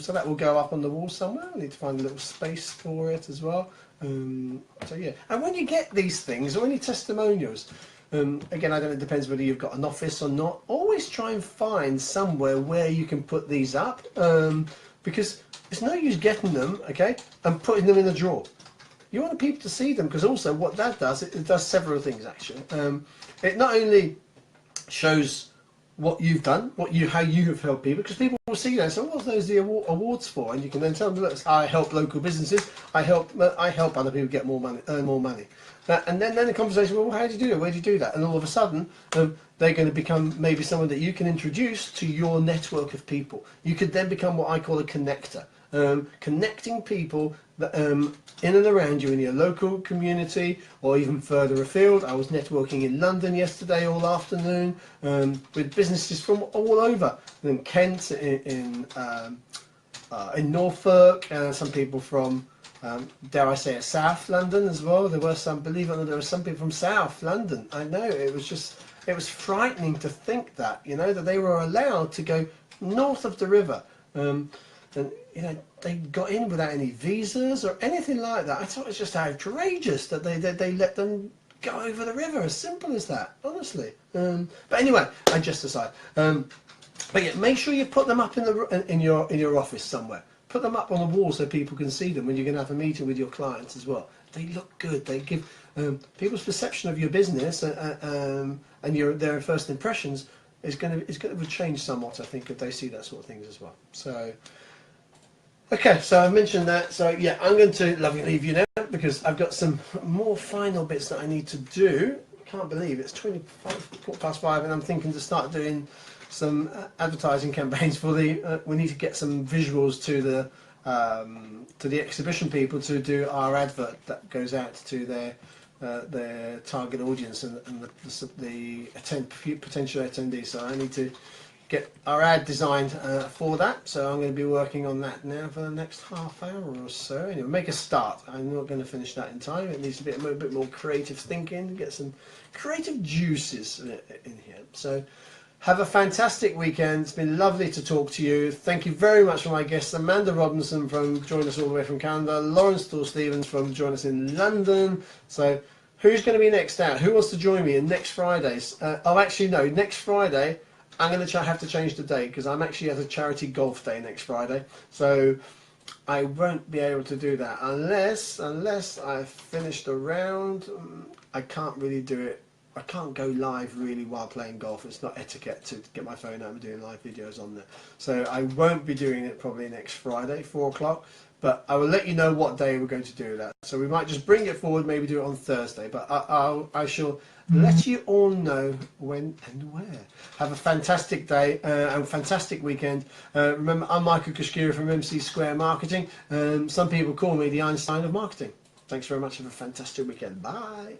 Speaker 1: So that will go up on the wall somewhere. I need to find a little space for it as well. So yeah, and when you get these things or any testimonials, again, I don't know, it depends whether you've got an office or not, always try and find somewhere where you can put these up, because it's no use getting them, okay, and putting them in a drawer. You want people to see them, because also what that does, it does several things actually. It not only shows what you've done, how you have helped people, because people will see that. So what's those the awards for? And you can then tell them, look, I help local businesses, I help other people get more money, earn more money. And then the conversation, well, how do you do that? Where do you do that? And all of a sudden, they're going to become maybe someone that you can introduce to your network of people. You could then become what I call a connector. Connecting people that, in and around you in your local community or even further afield. I was networking in London yesterday all afternoon with businesses from all over, in Kent, in Norfolk, some people from dare I say it, South London as well. There were some, believe it or not, there were some people from South London. I know, it was frightening to think that, you know, that they were allowed to go north of the river. And you know, they got in without any visas or anything like that. I thought it was just outrageous that they let them go over the river. As simple as that, honestly. But anyway, I just decide. But yeah, make sure you put them up in your office somewhere. Put them up on the wall so people can see them when you're going to have a meeting with your clients as well. They look good. They give people's perception of your business and their first impressions is going to change somewhat, I think, if they see that sort of things as well. So. Okay, so I mentioned that, so yeah, I'm going to leave you now because I've got some more final bits that I need to do. Can't believe it's 5:15 and I'm thinking to start doing some advertising campaigns for the, we need to get some visuals to the exhibition people to do our advert that goes out to their target audience and the potential attendees, so I need to get our ad designed for that, so I'm going to be working on that now for the next half hour or so. Anyway, make a start. I'm not going to finish that in time. It needs to be a bit more creative thinking, get some creative juices in here. So have a fantastic weekend. It's been lovely to talk to you. Thank you very much for my guests, Amanda Robinson from joining us all the way from Canada, Lawrence-thor Stevens from joining us in London. So who's going to be next out? Who wants to join me in next Friday's? Oh, actually no, next Friday I'm going to have to change the date because I'm actually at a charity golf day next Friday, so I won't be able to do that unless I've finished a round. I can't really do it. I can't go live really while playing golf. It's not etiquette to get my phone out and doing live videos on there. So I won't be doing it probably next Friday, 4 o'clock. But I will let you know what day we're going to do that. So we might just bring it forward, maybe do it on Thursday. But I shall let you all know when and where. Have a fantastic day and fantastic weekend. Remember, I'm Michael Kashkira from MC Square Marketing. Some people call me the Einstein of marketing. Thanks very much. Have a fantastic weekend. Bye.